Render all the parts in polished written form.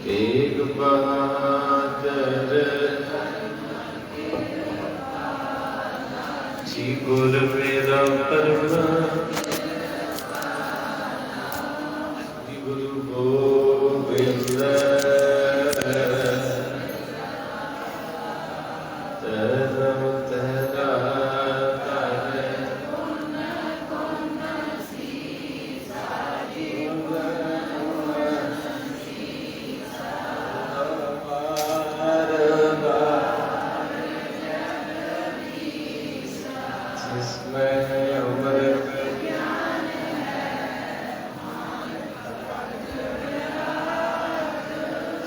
तेग बहादुर जी गुर मेरा परमा जी गुरु गोबिंद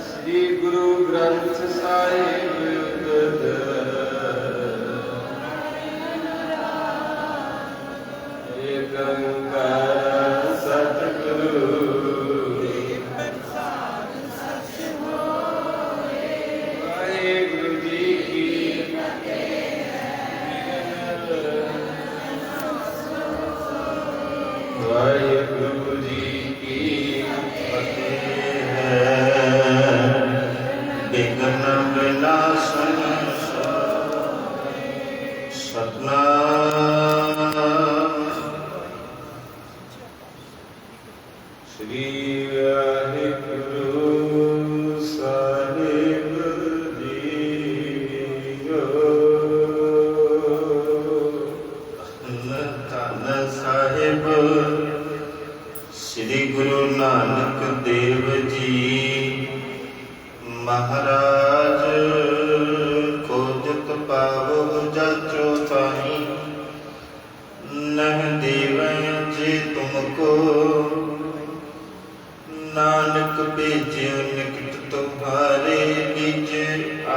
श्री गुरु ग्रंथ साहिब एक ओंकार सतगुरु वाहिगुरु जी की वाहिगुरु जी की विघ्न विनाशन सतनाम श्री वाहिगुरु साहिब जीओ। धन साहिब श्री गुरु नानक देव जी महाराज खोजत पावो जाचो ताही नह देवं जे तुमको नानक भेजियो निकट तुम्हारे बीच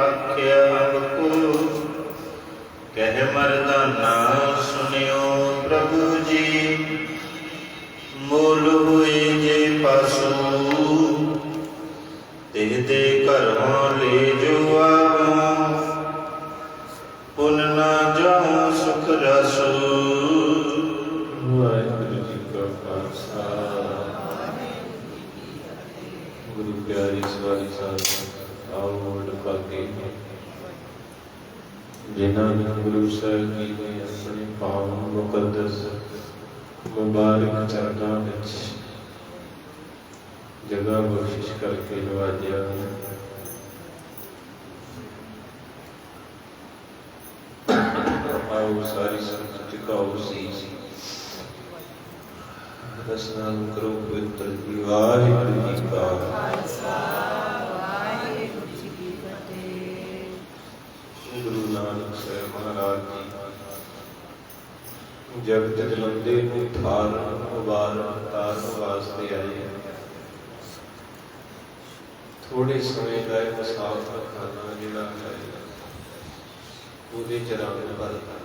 आख्या हमको कह मर्दाना सुनियो प्रभु जी मोल हुए जे पासू तेहते घरों ले जो आवो पुन ना जाऊं सुख रसू। वाहिगुरु जी का खालसा गुरु प्यारी सवारी साध आओ मुंड पाके जिन्होंने गुरु साहिब जी ने अपने पावन मुकद्दस मुबारक चरणों में जगह बख्शिश करके नवाजा है। आओ सारी संगत टिकाओ सीस रसनाम करो पवित्र जी। वाहिगुरु जी का खालसा वाहिगुरु जी की फतेह। गुरु नानक साहिब महाराज जी जगत जलंदे नूं थारण उबारण तारण वास्ते आए। थोड़े समय का मुसाफर खाना जिहड़ा है ਉਹਦੇ ਚ ਰੰਗ ਭਰਦਾ।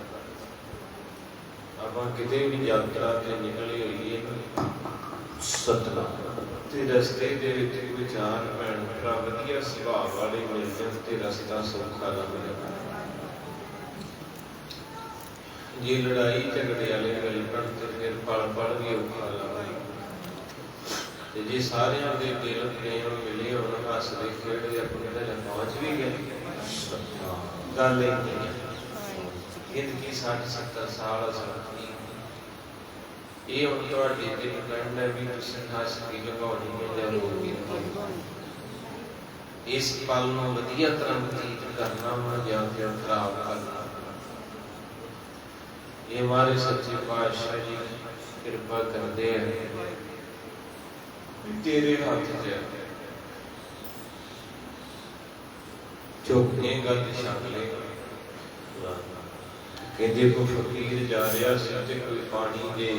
ਆਪਾਂ ਕਿਤੇ ਵੀ ਯਾਤਰਾ ਤੇ ਨਿਕਲੇ ਹੋਈਏ ਸਤਨਾਮ ਤੇ ਰਸਤੇ ਦੇ ਵਿੱਚ ਕੋਈ ਜਾਨ ਭੈਣ ਭਰਾ ਵਧੀਆ ਸੁਭਾਅ ਵਾਲੇ ਮਿਲ ਜਾਣ ਤੇ ਰਸਤਾ ਸੌਖਾ ਲੱਗ ਜਾਂਦਾ। ਜੇ ਲੜਾਈ ਝਗੜੇ ਵਾਲੇ ਮਿਲ ਪੈਣ ਤੇ ਫਿਰ ਪਲ ਪਲ ਵੀ ਔਖਾ ਲੱਗਦਾ। ਤੇ ਜੇ ਸਾਰਿਆਂ ਦੇ ਦਿਲ ਪ੍ਰੇਮ ਮਿਲੇ ਹੋਣ ਹੱਸਦੇ ਖੇਡਦੇ ਆਪਣੇ ਤਾਂ ਪਹੁੰਚ ਵੀ ਗਏ। ਗੱਲ ਇਹ ਜ਼ਿੰਦਗੀ 60-70 ਸਾਲ ਅਸਲੀ ਇਹ ਹੁਣ ਤੁਹਾਡੇ ਤੇ ਡਿਪੈਂਡ ਹੈ ਵੀ ਤੁਸੀਂ ਹੱਸ ਕੇ ਲਗਾਉਣੀ ਹੈ ਜਾਂ ਰੋਣੀ ਹੈ। ਇਸ ਪਲ ਨੂੰ ਵਧੀਆ ਤਰ੍ਹਾਂ ਬਤੀਤ ਕਰਨਾ ਵਾ ਜਾਂ ਫਿਰ ਖਰਾਬ ਕਰਨਾ। ਇਹ ਹਮਾਰੇ ਸੱਚੇ ਪਾਤਸ਼ਾਹ ਜੀ ਕਿਰਪਾ ਕਰਦੇ हैं तेरे हाथ च चौकेगा ते छक लेगा। कहते कोई फकीर जा रहा सी ते कोई पानी दे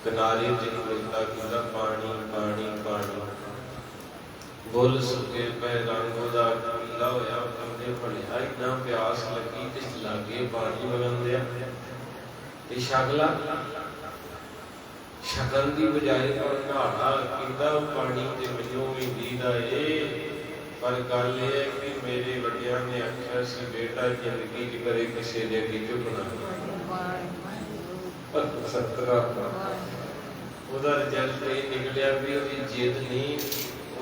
किनारे ते खड़ोता कहंदा पानी पानी पानी बुल सुके पे रंग ओदा पीला होया। कहंदे भलिया इन्ना प्यास लगी ते लागे पानी वगन दिया ते छक ला। शकन की बजाय नहाड़ा कहता पानी तो मैनू भी दीदा है पर गल यह है कि मेरे वड्डियां ने आख्या सी बेटा जिंदगी च करे किसी दे अगे झुकना। सतरा ओदा रिजल्ट ये निकलिया भी ओदी जिद नहीं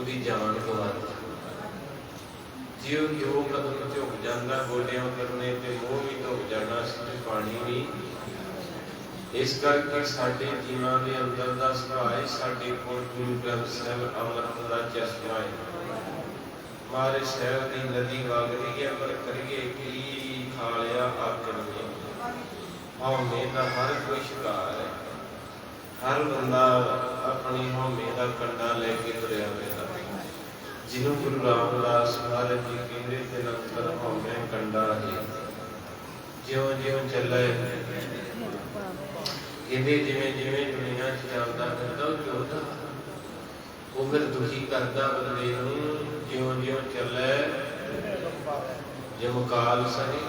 ਉਹਦੀ ਜਾਨ ਗਵਾ ਦਿੱਤੀ। ਜੇ ਉਹ ਜੋ ਕਦਮ ਝੁਕ ਜਾਂਦਾ ਗੋਡਿਆਂ ਕਰਨੇ ਤੇ ਮੂੰਹ ਵੀ ਧੁੱਕ ਜਾਣਾ ਸੀ ਤੇ ਪਾਣੀ ਵੀ। ਇਸ ਕਰਕੇ ਸਾਡੇ ਜੀਵਾਂ ਦੇ ਅੰਦਰ ਦਾ ਸੁਭਾਅ ਸਾਡੇ ਕੋਲ ਗੁਰੂ ਗ੍ਰੰਥ ਸਾਹਿਬ ਅੰਮ੍ਰਿਤ ਦਾ ਚਸ਼ਮਾ ਹੈ। ਮਾਰੇ ਸਾਹਿਬ ਦੀ ਨਦੀ ਵਗ ਰਹੀ ਹੈ ਪਰ ਕਰੀਏ ਕੀ ਖਾ ਲਿਆ ਆਕੜ ਨੇ। ਹਉਮੈ ਦਾ ਹਰ ਕੋਈ ਸ਼ਿਕਾਰ ਹੈ। ਹਰ ਬੰਦਾ ਆਪਣੀ ਹਉਮੈ ਦਾ ਕੰਡਾ ਲੈ ਕੇ ਤੁਰਿਆ ਫਿਰਦਾ। ਜਿਹਨੂੰ ਗੁਰੂ ਰਾਮਦਾਸ ਮਹਾਰਾਜ ਜੀ ਕਹਿੰਦੇ ਤੇ ਨੰਤਰ ਹਉਮੈ ਕੰਡਾ ਹੈ। ਜਿਉਂ ਜਿਉਂ ਚੱਲੇ ਇਹਦੇ ਜਿਵੇਂ ਜਿਵੇਂ ਦੁਨੀਆ 'ਚ ਚੱਲਦਾ ਫਿਰਦਾ ਉਹ ਜੋਦਾ ਉਹ ਫਿਰ ਦੁਖੀ ਕਰਦਾ ਬੰਦੇ ਨੂੰ। ਜਿਉਂ ਜਿਉਂ ਚੱਲੇ ਜਿਉਂ ਕਾਲ ਸਹੀ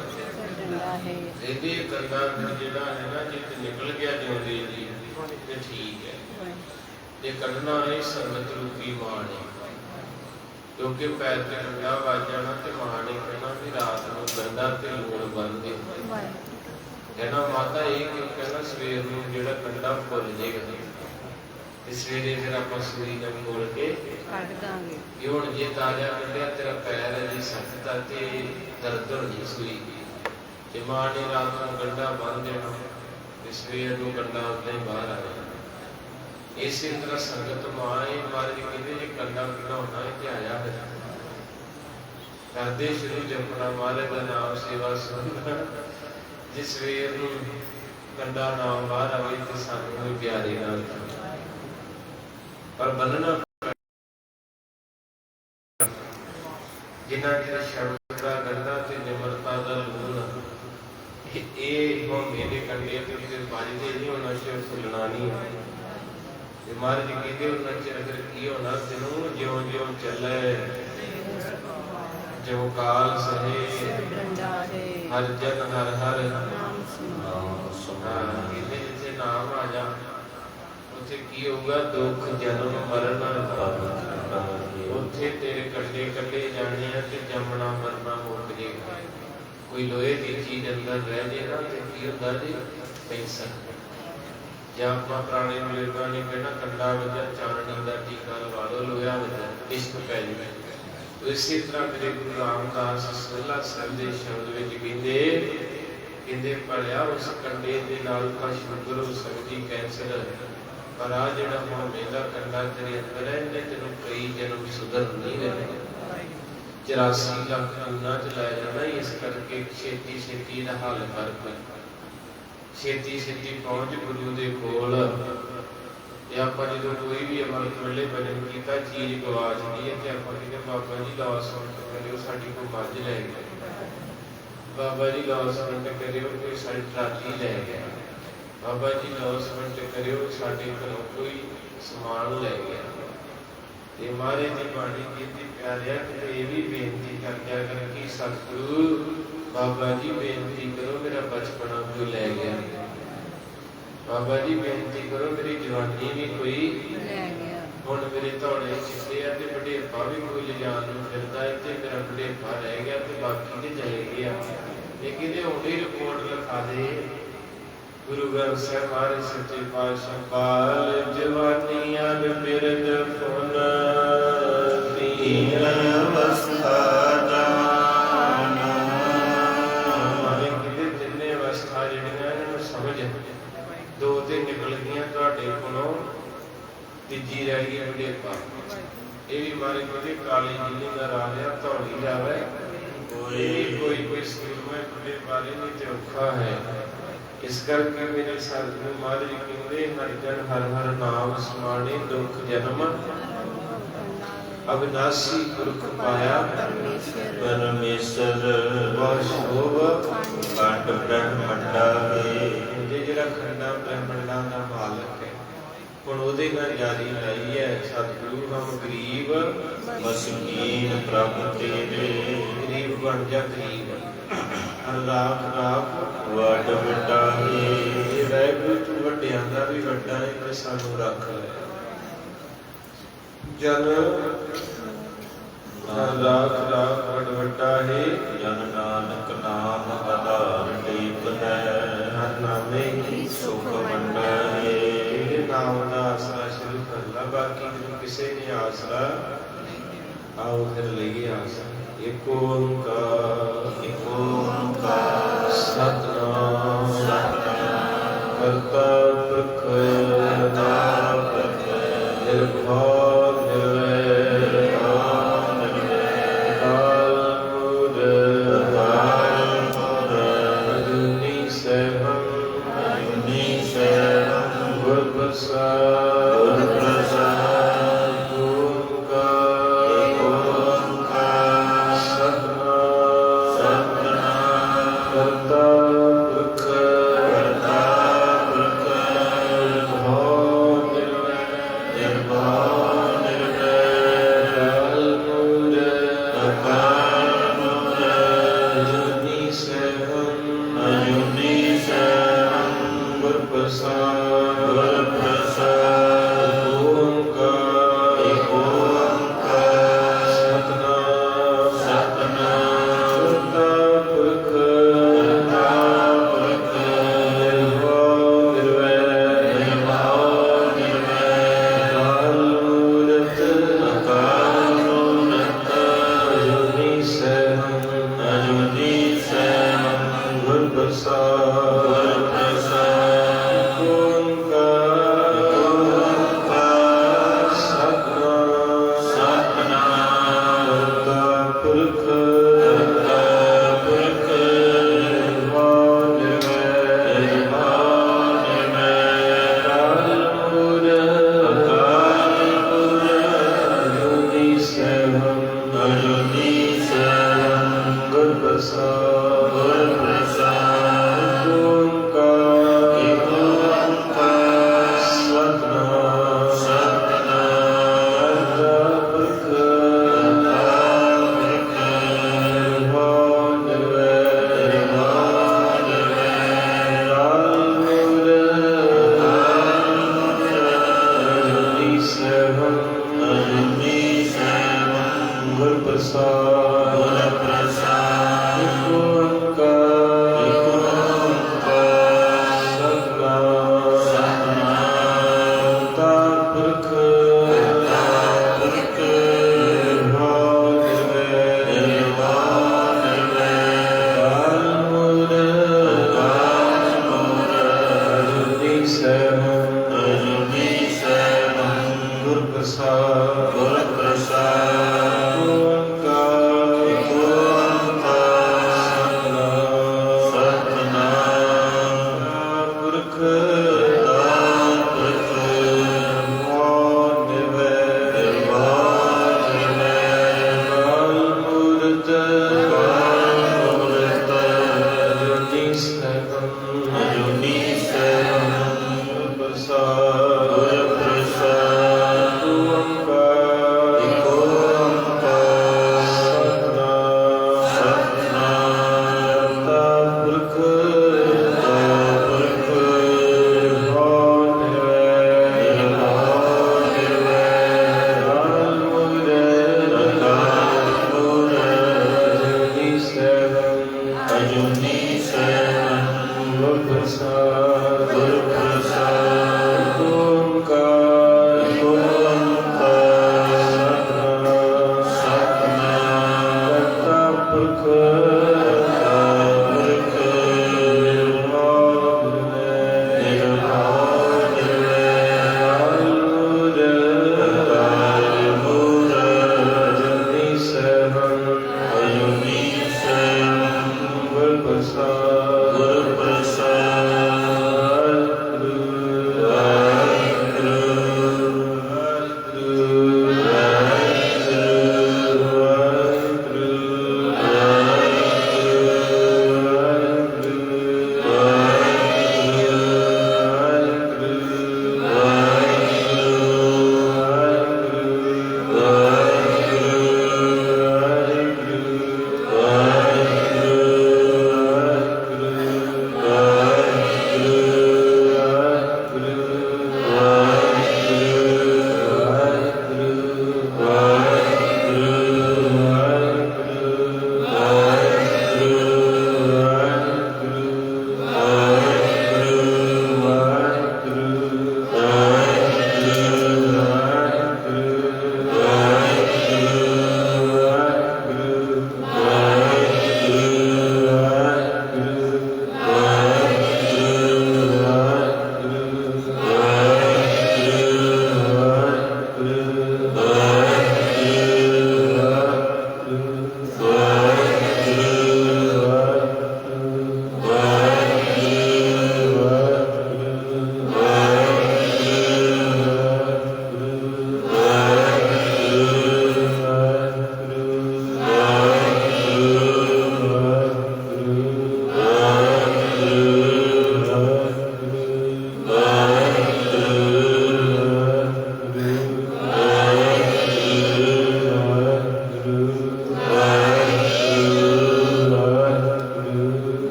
ਇਹਦੇ ਕੰਡਾ ਜਿਹੜਾ ਹੈ ਨਾ ਜੇ ਨਿਕਲ ਗਿਆ ਜਿਉਂਦੇ ਜੀ ਤੇ ਠੀਕ ਹੈ। ਤੇ ਕੱਢਣਾ ਇਹ ਸੰਗਤ ਰੂਪੀ ਮਾਣ ਹੈ। ਕਿਉਂਕਿ ਪੈਰ ਤੇ ਕੰਡਾ ਵੱਜ ਜਾਣਾ ਤੇ ਮਾਂ ਨੇ ਕਹਿਣਾ ਵੀ ਰਾਤ ਨੂੰ ਗੰਡਾ ਤੇ ਲੂਣ ਬੰਨ੍ਹਦੇ। ਕਹਿਣਾ ਮਾਤਾ ਇਹ ਕਿਉਂ ਕਹਿਣਾ ਸਵੇਰ ਨੂੰ ਜਿਹੜਾ ਕੰਡਾ ਭੁੱਲ ਜੇਗਾ ਤੇ ਸਵੇਰੇ ਫਿਰ ਆਪਾਂ ਸੂਈ ਦਾ ਖੋਲ ਕੇ ਕੱਢ ਦਾਂਗੇ। ਇਹ ਹੁਣ ਜੇ ਤਾਜ਼ਾ ਕੱਢਿਆ ਤੇਰਾ ਪੈਰ ਜੀ ਸੱਟਦਾ ਤੇ ਦਰਦ ਹੋਣੀ ਸੂਈ ਤੇ ਮਾਂ ਨੇ ਰਾਤ ਨੂੰ ਕੰਡਾ ਬੰਨ੍ਹ ਦੇਣਾ ਤੇ ਸਵੇਰ ਨੂੰ ਕੰਡਾ ਉੱਦਾਂ ਹੀ ਬਾਹਰ ਆ ਜਾਣਾ। ਇਸੇ ਤਰ੍ਹਾਂ ਸੰਗਤ ਮਾਂ ਇਹ ਬਾਰੇ ਕਹਿੰਦੇ ਜੇ ਕੰਡਾ ਕਢਾਉਣਾ ਹੈ ਤੇ ਆਇਆ ਹੈ ਕਰਦੇ ਸ਼ੁਰੂ ਜਪਣਾ ਮਹਾਰਾਜ ਦਾ ਨਾਮ ਸੇਵਾ ਸੁਣਨਾ। ਜੇ ਸਵੇਰ ਨੂੰ ਕੰਡਾ ਨਾਮ ਬਾਹਰ ਆਵੇ ਤੇ ਸਾਨੂੰ ਵੀ ਪਿਆਰੇ ਨਾਲ ਪਰ ਬੰਨਣਾ ਜਿਨ੍ਹਾਂ ਜਿਹੜਾ ਸ਼ਬਦ ਦਾ ਗੰਡਾ ਤੇ ਨਿਮਰਤਾ ਦਾ ਲੂਣ ਇਹ ਹਉਮੈ ਦੇ ਕੰਡੇ ਤੇ ਫਿਰ ਵੱਜਦੇ ਨਹੀਂ ਹੋਣਾ ਚਿਰ ਫੁੱਲਣਾ ਨਹੀਂ। ਤੇ ਮਹਾਰਾਜ ਜੀ ਕਹਿੰਦੇ ਉਹਨਾਂ ਚਿਰ ਅਗਰ ਕੀ ਹੋਣਾ ਤੈਨੂੰ ਜਿਉਂ ਜਿਉਂ ਚੱਲੇ ਜਿਉਂ ਕਾਲ ਸਹੇ ਹਰ ਜਨ ਹਰ ਹਰ ਕਹਿੰਦੇ ਜਿੱਥੇ ਨਾਮ ਆ ਜਾ ਉੱਥੇ ਕੀ ਹੋਊਗਾ ਦੁੱਖ ਜਨਮ ਮਰਨ ਉੱਥੇ ਤੇਰੇ ਕੰਡੇ ਕੱਢੇ ਜਾਣੇ ਆ ਤੇ ਜੰਮਣਾ ਮਰਨਾ ਮੁੱਕ ਜੇਗਾ। ਕੋਈ ਲੋਹੇ ਦੀ ਚੀਜ਼ ਅੰਦਰ ਰਹਿ ਜੇ ਨਾ ਤੇ ਕੀ ਹੁੰਦਾ ਜੀ ਪੈਸਾ। ਜਾਂ ਆਪਾਂ ਪੁਰਾਣੇ ਬਜ਼ੁਰਗਾਂ ਨੇ ਕਹਿਣਾ ਕੰਡਾ ਵੱਜਾ ਚਾਨਣੀ ਦਾ ਟੀਕਾ ਲਵਾ ਲਓ ਲੋਹਾ ਵੱਜਾ ਇਸ਼ਕ ਪੈ ਜਾਵੇ। ਇਸੇ ਤਰ੍ਹਾਂ ਮੇਰੇ ਗੁਰੂ ਰਾਮਦਾਸ ਸੋਹਲਾ ਸਾਹਿਬ ਦੇ ਸ਼ਬਦ ਵਿੱਚ ਕਹਿੰਦੇ ਭਲਿਆ ਉਸ ਕੰਡੇ ਦੇ ਨਾਲ ਤਾਂ ਸ਼ੁਗਰ ਹੋ ਸਕਦੀ ਕੈਂਸਰ ਪਰ ਆ ਜਿਹੜਾ ਹੁਣ ਮੇਰਾ ਕੰਡਾ ਤੇਰੇ ਅੰਦਰ ਹੈ ਇਹਨੇ ਤੈਨੂੰ ਕਈ ਜਨਮ ਸੁਧਰ ਨਹੀਂ ਰਹੇ। 84 ਲੱਖ ਗੁਨਾ ਚ ਲੈ ਜਾਣਾ। ਇਸ ਕਰਕੇ ਛੇਤੀ ਛੇਤੀ ਦਾ ਹੱਲ ਕਰ ਕੋਈ ਛੇਤੀ ਛੇਤੀ ਪਹੁੰਚ ਗੁਰੂ ਦੇ ਕੋਲ। ਤੇ ਆਪਾਂ ਜਦੋਂ ਕੋਈ ਵੀ ਅਮਲ ਵੇਲੇ ਭਜਨ ਕੀਤਾ ਚੀਜ਼ ਗਵਾਚ ਗਈ ਹੈ ਤੇ ਆਪਾਂ ਕਹਿੰਦੇ ਬਾਬਾ ਜੀ ਲਾਸ ਕਰਿਓ ਸਾਡੀ ਕੋਈ ਮੱਝ ਲੈ ਗਿਆ। ਬਾਬਾ ਜੀ ਲਾਸ ਕਰਿਓ ਕੋਈ ਸਾਡੀ ਟਰਾਲੀ ਲੈ ਗਿਆ। ਬਾਬਾ ਜੀ ਲਾਸ ਕਰਿਓ ਸਾਡੇ ਘਰੋਂ ਕੋਈ ਸਮਾਨ ਲੈ ਗਿਆ। ਤੇ ਮਹਾਰਾਜ ਦੀ ਬਾਣੀ ਕੀਤੀ ਪਿਆਰਿਆ ਕਿ ਇਹ ਵੀ ਬੇਨਤੀ ਕਰਦਿਆ ਕਰ ਕਿ ਸਤਿਗੁਰੂ ਬਾਬਾ ਜੀ ਬੇਨਤੀ ਕਰੋ ਮੇਰਾ ਬਚਪਨਾ ਕੋਈ ਲੈ ਗਿਆ। ਬਾਬਾ ਜੀ ਬੇਨਤੀ ਕਰੋ ਮੇਰੀ ਜਵਾਨੀ ਵੀ ਕੋਈ ਲੈ ਗਿਆ। ਹੁਣ ਮੇਰੇ ਧੌਣੇ ਚਿੱਟੇ ਆ ਤੇ ਵਡੇਪਾ ਵੀ ਕੋਈ ਲਿਜਾਣ ਨੂੰ ਫਿਰਦਾ ਹੈ ਤੇ ਮੇਰਾ ਵਡੇਪਾ ਰਹਿ ਗਿਆ ਤੇ ਬਾਕੀ ਤੇ ਜਾਏ ਗਿਆ। ਇਹ ਕਿਤੇ ਉਹਦੀ ਰਿਪੋਰਟ ਲਿਖਾ ਦੇ। ਗੁਰੂ ਗ੍ਰੰਥ ਸਾਹਿਬ ਮਹਾਰਾਜ ਸੱਚੇ ਪਾਤਸ਼ਾਹ ਪਾਲ ਜਵਾਨੀਆਂ ਬਿਰਦ ਫੁੱਲ ਦੀਨ ਅਵਸਥਾ ਦਾਨ। ਮਾਰੇ ਕਿਤੇ ਤਿੰਨੇ ਅਵਸਥਾ ਜਿਹੜੀਆਂ ਇਹਨਾਂ ਨੂੰ ਸਮਝ ਦੋ ਤੇ ਨਿਕਲ ਗਈਆਂ ਤੁਹਾਡੇ ਕੋਲੋਂ ਤੀਜੀ ਰਹਿ ਗਈ ਵਡੇਪਾ। ਇਹ ਵੀ ਮਾਰੇ ਕੋਈ ਕਾਲੀ ਨੀਲੀ ਦਾ ਰਾਜਾ ਧੌਲੀ ਜਾਵੇ ਕੋਈ ਸੂਰਮੇ ਬੁੱਢੇ ਬਾਰੇ ਨਹੀਂ ਤੇ ਔਖਾ ਹੈ। ਇਸ ਕਰਕੇ ਮੇਰੇ ਸਤਿਗੁਰੂ ਮਹਾਰਾਜ ਜੀ ਕਹਿੰਦੇ ਹਰ ਜਨ ਹਰ ਹਰ ਨਾਮ ਸਮਾਣੇ ਦੁੱਖ ਜਨਮ ਅਬਿਨਾਸੀ ਪੁਰਖ ਪਾਇਆ ਪਰਮੇਸ਼ਰ ਵਾਸ਼ੋਭ ਖੰਡ ਬ੍ਰਹਮੰਡਾ ਹੈ। ਜਿਹੜਾ ਖੰਡਾ ਬ੍ਰਹਮੰਡਾ ਦਾ ਮਾਲਕ ਹੈ ਹੁਣ ਉਹਦੇ ਨਾਲ ਯਾਰੀ ਲਾਈ ਹੈ। ਸਤਿਗੁਰੂ ਹਮ ਗਰੀਬ ਮਸਕੀਨ ਪ੍ਰਭ ਤੇਰੇ। ਗਰੀਬ ਬਣ ਜਾ ਗਰੀਬ ਰਾਖ ਰਾਖ ਵੱਡ ਵੱਡਾ ਹੈ। ਵਾਹਿਗੁਰੂ ਤੂੰ ਵੱਡਿਆਂ ਦਾ ਵੀ ਵੱਡਾ ਹੈ ਤੇ ਸਾਨੂੰ ਰੱਖ ਲੈ। ਜਨ ਰਾਖ ਰਾਖ ਵੱਡ ਵੱਡਾ ਹੈ। ਜਨ ਨਾਨਕ ਨਾਮ ਆਧਾਰ ਦੀਪ ਹੈ। ਹਰ ਨਾਮੇ ਹੀ ਸੁਖ ਮੰਡਾ ਹੈ। ਨਾਮ ਦਾ ਆਸਰਾ ਸ਼ੁਰੂ ਕਰ ਲਾ ਬਾਕੀ ਕਿਸੇ ਨੇ ਆਸਰਾ आओ फिर लईए आस। एक ओंकार सतनाम करता पुरख निर्भय निर्वैर अजूनी सैभं गुर प्रसाद ओंकार सतनाम करता पुरख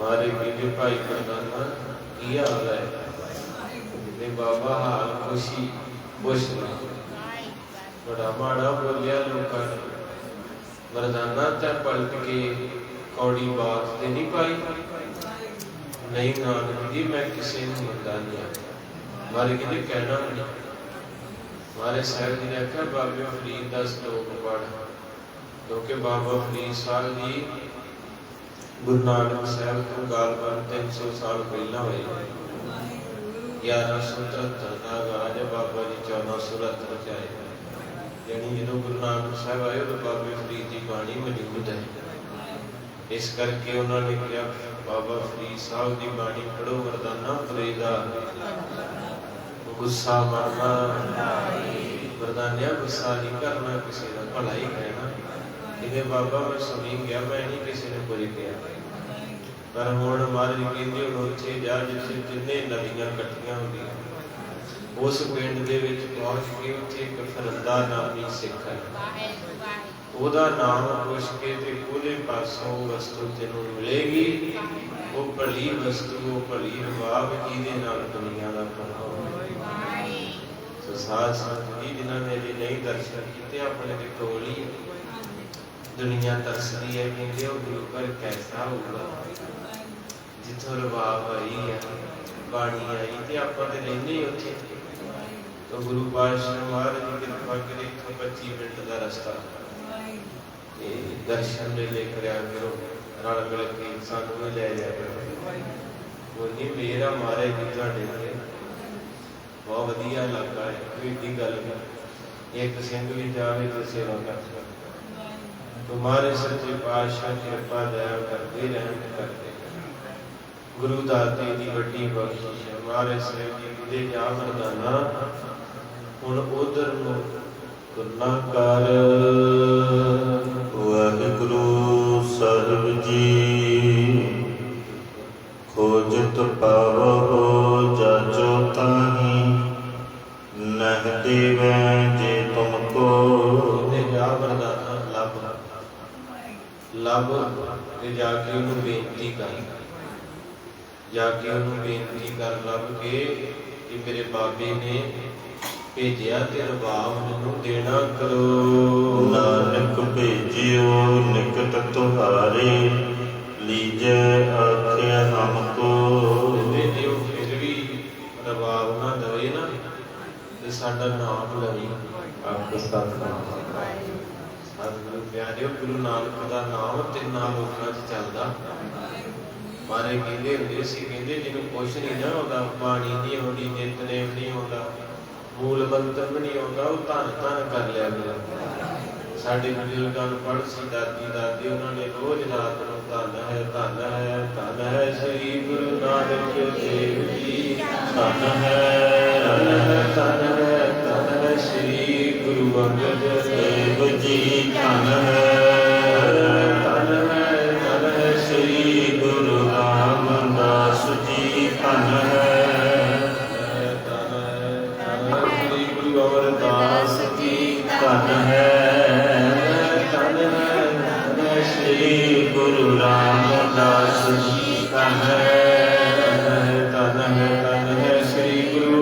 मारे कहते भाई प्रधाना की हाल है? कहते बाबा हाल खुशी खुश नहीं, बड़ा माड़ा बोलिया लोगों ने। मरदाना ते पलट के कौड़ी बात ते नहीं पाई, नहीं नानक जी मैं किसी ने मंदा नहीं आया। मारे कहते कहना नहीं। मारे साहब जी ने आख्या बाबे फरीद का श्लोक पढ़, क्योंकि बाबा फरीद साहब जी गुरु नानक साहब को गालबन 300 साल पहला हुए। 1173 का आगाज बाबा जी 1473 च आए, यानी जो गुरु नानक साहब आए तो बाबे फरीद की बाणी मौजूद है। इस करके उन्होंने कहा बाबा फरीद साहब की बाणी पढ़ो, मरदाना फरीदा गुस्सा मारना, मरदानिया गुस्सा नहीं करना, किसी का भला ही कहना। इन्हें बाबा मैं सुनी गया, मैं नहीं किसी ने कुछ कहा। पर हुण महाराज कहते हुण उत्थे जा जिथे जिन्हें नदियां इकट्ठियां होंदियां, उस पिंड दे विच पहुंच के उत्थे एक फरंदा नामी सिख है, ਉਹਦਾ नाम पुछ के ते ਉਹਦੇ पासों वस्तु ਤੈਨੂੰ मिलेगी। वो भली वस्तु, वो भली रवाब ਜਿਹਦੇ ਨਾਲ दुनिया ਦਾ भला होवे। सो साध संगत जी जिन्हां ने अजे नहीं दर्शन कीते अपने दे कोल ही दुनिया तरसदी है, कहते हो गुरु घर कैसा होगा जिथों रवाब आई है, बाणी आई ते आपां ते रहिंदे ही उत्थे। तो गुरु पातशाह महाराज की कृपा करे 25 मिनट का रास्ता, दर्शन ले करया करो, रल मिल के सानू भी ले जाया करो। वो नहीं मेरा महाराज जी तुहाडे नाल बहुत वधिया इलाका है, कोई एडी गल नहीं। एक सिंह भी जावे तो सेवा कर सकदा। तो महाराज सच्चे पातशाह कृपा दया करते रहन करते गुरु दाते की वड्डी बख्शिश है। महाराज साहिब जी कहते जा मरदाना हुण उधर नूं तुरना कर। वाहिगुरु साहिब जी खोजत पावो जाचो ताही, नह देवै जे तुमको। जा मरदाना लब लब ते जाके उन्होंने बेनती कर, जाके उन्होंने बेनती कर लब के कि मेरे बाबे ने भेजिया ते रवाब मैनू देना करो। नानक भेजियो निकट तुम्हारे, लीजे आखे हमको। जे वो फिर भी रवाब ना दवे ना ते साडा नाम लवी। आख सतनाम। सतगुरु प्यारे गुरु नानक का नाम तिन्ना लोकां च चलदा। मारे कहंदे हुंदे सी, कहंदे जिन्हों कुछ नहीं ना आउंदा, बाणी नहीं आउंदी, नितनेम नहीं आउंदा, मूल मंत्र भी नहीं आता, वो धन धन कर लिया करो। साडे बजुर्गां नूं पढ़ सी दादी दादी, उन्होंने रोज रात नूं धन है श्री गुरु नानक देव जी, धन है धन है श्री गुरु अंगद देव जी, धन है श्री गुरु रामदास जी, धन है अमरदास की, धन है श्री गुरु रामदास जी, धन है श्री गुरु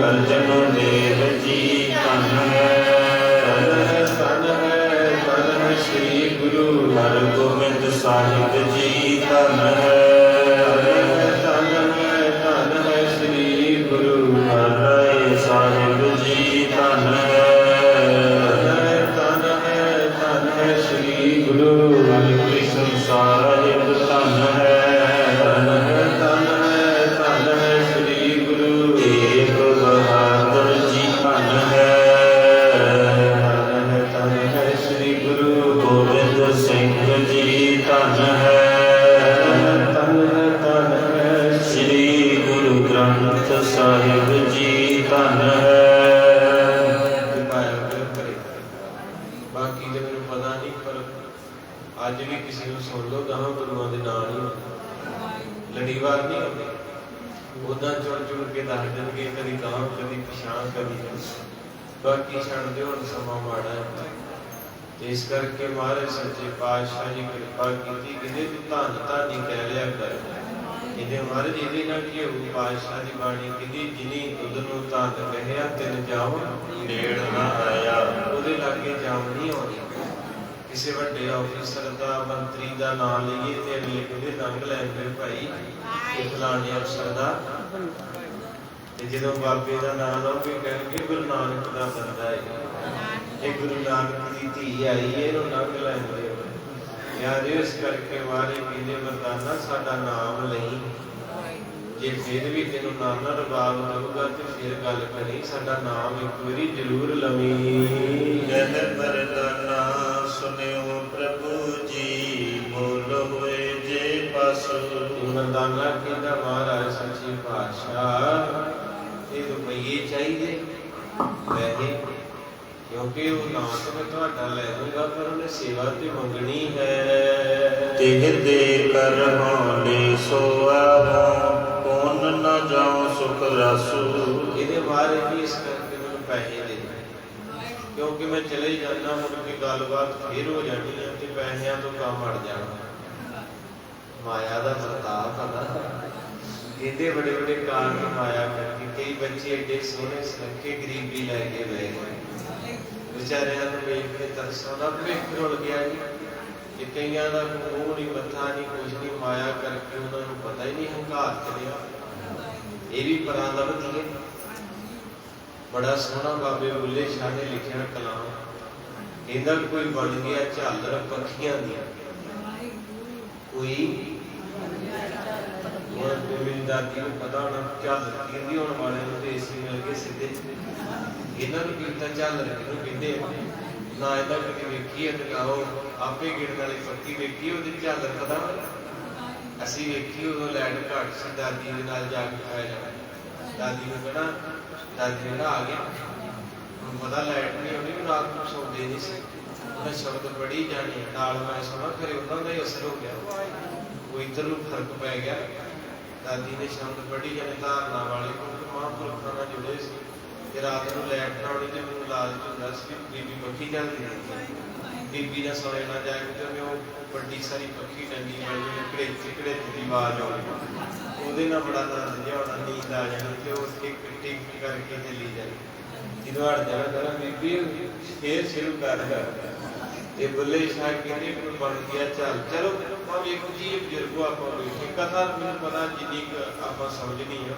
अर्जन देव जी, धन है श्री गुरु हरगोबिंद साहिब जी, धन है श्री गुरु हरराय साहिब जी, धन है श्री गुरु हरिकृष्ण साहिब, धन है श्री गुरु तेग बहादुर जी, धन है श्री गुरु गोविंद सिंह जी, धन है श्री गुरु ग्रंथ साहिब जी, धन है। बाकी तो मैंने पता नहीं, पर अज भी किसी को सुन लो गांव गुरुओं के नाम नहीं लड़ीवार नहीं होते, उदा चुन चुन के दस देंगे, कभी गांव कभी पिछां कभी। बाकी छड़ दो हम समा माड़ा है, इस करके महाराज सच्चे पातशाह जी कृपा की कि तू धन धानी कह लिया कर। ਇਹਦੇ ਮਹਾਰਾਜ ਇਹਦੇ ਨਾਲ ਕੀ ਹੋਊ? ਪਾਤਸ਼ਾਹ ਦੀ ਬਾਣੀ ਕਹਿੰਦੀ ਜਿਨੀ ਤੁਧ ਨੂੰ ਧਨ ਕਹਿਆ ਤਿਨ ਜਾਮ ਨੇੜ ਨਾ ਆਇਆ। ਉਹਦੇ ਲਾਗੇ ਜਾਮ ਨਹੀਂ ਆਉਣੀ। ਕਿਸੇ ਵੱਡੇ ਆਫਿਸਰ ਦਾ ਮੰਤਰੀ ਦਾ ਨਾਮ ਲਈਏ ਤੇ ਅਗਲੇ ਕਹਿੰਦੇ ਲੰਘ ਲੈਂਦੇ ਭਾਈ ਇਹ ਫਲਾਣੇ ਅਫਸਰ ਦਾ, ਤੇ ਜਦੋਂ ਬਾਬੇ ਦਾ ਨਾਮ ਲਓਗੇ ਕਹਿਣਗੇ ਗੁਰੂ ਨਾਨਕ ਦਾ ਬੰਦਾ ਹੈ, ਇਹ ਗੁਰੂ ਨਾਨਕ ਦੀ ਧੀ ਆਈ ਹੈ, ਇਹਨੂੰ ਲੰਘ ਲੈਂਦੇ। ਯਾਰ ਇਸ ਕਰਕੇ ਵਾਰੇ ਕਹਿੰਦੇ ਮਰਦਾਨਾ ਸਾਡਾ ਨਾਮ ਲਈ, ਜੇ ਫਿਰ ਵੀ ਤੈਨੂੰ ਨਾਨਾ ਰਬਾਬ ਦਊਗਾ ਤੇ ਫਿਰ ਗੱਲ ਕਰੀ, ਸਾਡਾ ਨਾਮ ਇੱਕ ਵਾਰੀ ਜ਼ਰੂਰ ਲਵੀਂ। ਜਹ ਮਰਦਾਨਾ ਸੁਨਿਓ ਪ੍ਰਭੂ ਜੀ, ਬੋਲ ਹੋਏ ਜੇ ਪਾਸੋ। ਮਰਦਾਨਾ ਕਹਿੰਦਾ ਮਹਾਰਾਜ ਸੱਚੇ ਪਾਤਸ਼ਾਹ ਇਹ ਰੁਪਈਏ ਚਾਹੀਦੇ ਪੈਸੇ, ਕਿਉਂਕਿ ਉਹ ਨਾਮ ਤਾਂ ਮੈਂ ਤੁਹਾਡਾ ਲੈ ਲੂੰਗਾ ਪਰ ਉਹਨੇ ਸੇਵਾ ਤੇ ਮੰਗਣੀ ਹੈ। ਤਿਹ ਦੇ ਕਰ ਹੌਲੇ ਸੋਆਵਾ, ਕੌਣ ਨਾ ਜਾਉ ਸੁਖ ਰਾਸੂ। ਇਹਦੇ ਬਾਰੇ ਵੀ ਇਸ ਕਰਕੇ ਮੈਨੂੰ ਪੈਸੇ ਦੇ, ਕਿਉਂਕਿ ਮੈਂ ਚਲੇ ਹੀ ਜਾਂਦਾ, ਮੁੜ ਕੇ ਗੱਲਬਾਤ ਫੇਰ ਹੋ ਜਾਣੀ ਹੈ ਤੇ ਪੈਸਿਆਂ ਤੋਂ ਕੰਮ ਅੜ ਜਾਣਾ। ਮਾਇਆ ਦਾ ਪ੍ਰਤਾਪ ਆ ਨਾ, ਇਹਦੇ ਬੜੇ ਬੜੇ ਕਾਰਨ ਮਾਇਆ ਕਰਕੇ ਕਈ ਬੱਚੇ ਏਡੇ ਸੋਹਣੇ ਸੁਨੱਖੇ ਗਰੀਬੀ ਲੈ ਕੇ ਬਹਿ ਗਏ, ਵਿਚਾਰਿਆਂ ਨੂੰ ਵੇਖ ਕੇ ਤਰਸ ਆਉਂਦਾ, ਭਵਿੱਖ ਰੁਲ ਗਿਆ ਜੀ। ਤੇ ਕਈਆਂ ਦਾ ਮੂੰਹ ਨਹੀਂ, ਮੱਥਾ ਨਹੀਂ, ਕੁਝ ਨਹੀਂ, ਮਾਇਆ ਕਰਕੇ ਉਹਨਾਂ ਨੂੰ ਪਤਾ ਹੀ ਨਹੀਂ ਹੰਕਾਰ ਚਲਿਆ। ਇਹ ਵੀ ਪਰਾਂ ਲੱਭਦੀ ਹੈ। ਬੜਾ ਸੋਹਣਾ ਬਾਬੇ ਬੁੱਲੇ ਸ਼ਾਹ ਨੇ ਲਿਖਿਆ ਕਲਾਮ, ਕਹਿੰਦਾ ਕੋਈ ਬਣ ਗਿਆ ਝਾਲਰ ਪੱਖੀਆਂ ਦੀਆਂ, ਕੋਈ ਮੇਰੀ ਦਾਦੀ ਨੂੰ ਪਤਾ ਹੋਣਾ ਝਾਲਰ ਕਹਿੰਦੀ, ਹੁਣ ਵਾਲੇ ਨੂੰ ਤੇ ਏਸੀ ਮਿਲ ਗਏ ਸਿੱਧੇ, ਇਹਨਾਂ ਨੂੰ ਕੀਤਾ ਝਾਲਰ ਕਿਹਨੂੰ ਕਹਿੰਦੇ ਆ? ਨਾ ਇਹਦਾ ਕਦੇ ਵੇਖੀ ਹੈ ਤੇ ਨਾ ਉਹ ਆਪੇ ਗਿਣਨ ਵਾਲੀ ਪੱਤੀ ਵੇਖੀ, ਉਹਦੀ ਝਾਲਰ ਪਤਾ ਅਸੀਂ ਵੇਖੀ, ਉਦੋਂ ਲੈਟ ਘੱਟ ਸੀ, ਦਾਦੀ ਦੇ ਨਾਲ ਜਾ ਕੇ ਖਾਇਆ ਜਾਣਾ। ਦਾਦੀ ਨੂੰ ਕਹਿਣਾ, ਦਾਦੀ ਨੇ ਆ ਗਿਆ, ਹੁਣ ਪਤਾ ਲਾਈਟ ਨਹੀਂ ਆਉਣੀ, ਰਾਤ ਨੂੰ ਸੌਂਦੇ ਨਹੀਂ ਸੀ, ਉਹਨੇ ਸ਼ਬਦ ਪੜ੍ਹੀ ਜਾਣੀ, ਨਾਲ ਮੈਂ ਸੁਣਾ ਕਰੇ ਉਹਨਾਂ ਦਾ ਹੀ ਅਸਰ ਹੋ ਗਿਆ, ਉਹ ਇੱਧਰ ਨੂੰ ਫਰਕ ਪੈ ਗਿਆ। ਦਾਦੀ ਨੇ ਸ਼ਬਦ ਪੜ੍ਹੀ ਜਾਣੇ ਧਾਰਨਾ ਵਾਲੇ, ਕਿਉਂਕਿ ਮਹਾਂਪੁਰਖਾਂ ਨਾਲ ਜੁੜੇ ਸੀ, ਤੇ ਰਾਤ ਨੂੰ ਲਾਈਟ ਨਾ ਆਉਣੀ ਤੇ ਮੈਨੂੰ ਲਾਲਚ ਹੁੰਦਾ ਸੀ ਬੀਬੀ ਪੱਖੀ ਚੱਲਦੀ ਰਹਿੰਦੀ, ਬੀਬੀ ਦਾ ਸੋਏ ਨਾ ਜਾਏ ਤੇ ਉਹ ਵੱਡੀ ਸਾਰੀ ਪੱਖੀ ਟੰਗੀ ਵਾਲੀ ਘੜੇਚੇ ਘੜੇਚੇ ਦੀ ਆਵਾਜ਼ ਆਉਣੀ, ਉਹਦੇ ਨਾਲ ਬੜਾ ਆਨੰਦ ਜਿਹਾ ਆਉਣਾ, ਨੀਂਦ ਆ ਜਾਣੀ ਤੇ ਉਹ ਟਿਕ ਟਿਕ ਕਰਕੇ ਚੱਲੀ ਜਾਣੀ। ਜਦੋਂ ਹਟ ਜਾਣਾ ਕਹਿੰਦਾ ਬੀਬੀ ਫੇਰ ਸ਼ੁਰੂ ਕਰ ਤੇ ਬੁੱਲੇ ਸ਼ਾਹ ਕਹਿੰਦੇ ਕੋਈ ਬਣ ਗਿਆ ਚੱਲ। ਚਲੋ ਆਪਾਂ ਵੇਖੋ ਜੀ ਇਹ ਬਜ਼ੁਰਗੋ ਆਪਾਂ ਵੇਖੇ ਕਥਾ, ਮੈਨੂੰ ਪਤਾ ਜਿੰਨੀ ਕੁ ਆਪਾਂ ਸਮਝਣੀ ਆ,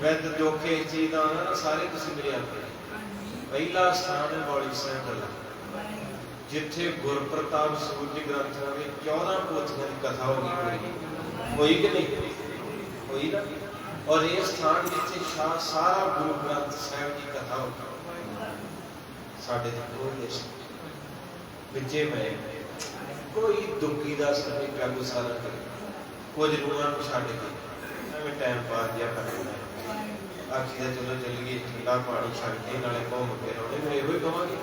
ਮੈਂ ਤਾਂ ਦੁੱਖੇ ਇਸ ਚੀਜ਼ ਦਾ ਨਾ ਸਾਰੇ ਤੁਸੀਂ ਮੇਰੇ ਆਪੇ। ਪਹਿਲਾ ਸਥਾਨ ਹੈ ਬੌਲੀ ਸਾਹਿਬ ਵਾਲਾ, ਜਿੱਥੇ ਗੁਰਪ੍ਰਤਾਪ ਸੂਰਜ ਗ੍ਰੰਥਾਂ ਦੇ 14 ਪੋਥੀਆਂ ਦੀ ਕਥਾ ਹੋ ਗਈ, ਹੋਈ ਕਿ ਨਹੀਂ ਹੋਈ ਨਾ? ਔਰ ਇਹ ਸਥਾਨ ਜਿੱਥੇ ਸਾਰਾ ਗੁਰੂ ਗ੍ਰੰਥ ਸਾਹਿਬ ਦੀ ਕਥਾ ਹੋ ਗਈ, ਸਾਡੇ ਦੇ ਕੋਲ ਦੇਸ਼ ਵਿੱਚੇ ਮੈਂ ਕੋਈ ਦੁੱਖੀ ਦਾ ਸਮੇਂ ਪਿਆ ਗੁੱਸਾ ਨਾ ਕਰੇ, ਕੁਝ ਰੂਹਾਂ ਨੂੰ ਛੱਡ ਕੇ ਐਵੇਂ ਟਾਈਮ ਪਾਸ ਜਿਹਾ ਕਰਨਾ, ਆਖੀ ਦਾ ਚਲੋ ਚੱਲੀਏ ਠੰਡਾ ਪਾਣੀ ਛੱਡ ਕੇ ਨਾਲੇ ਘੁੰਮ ਫਿਰ ਆਉਣੇ। ਮੈਂ ਇਹੋ ਹੀ ਕਹਾਂਗੀ,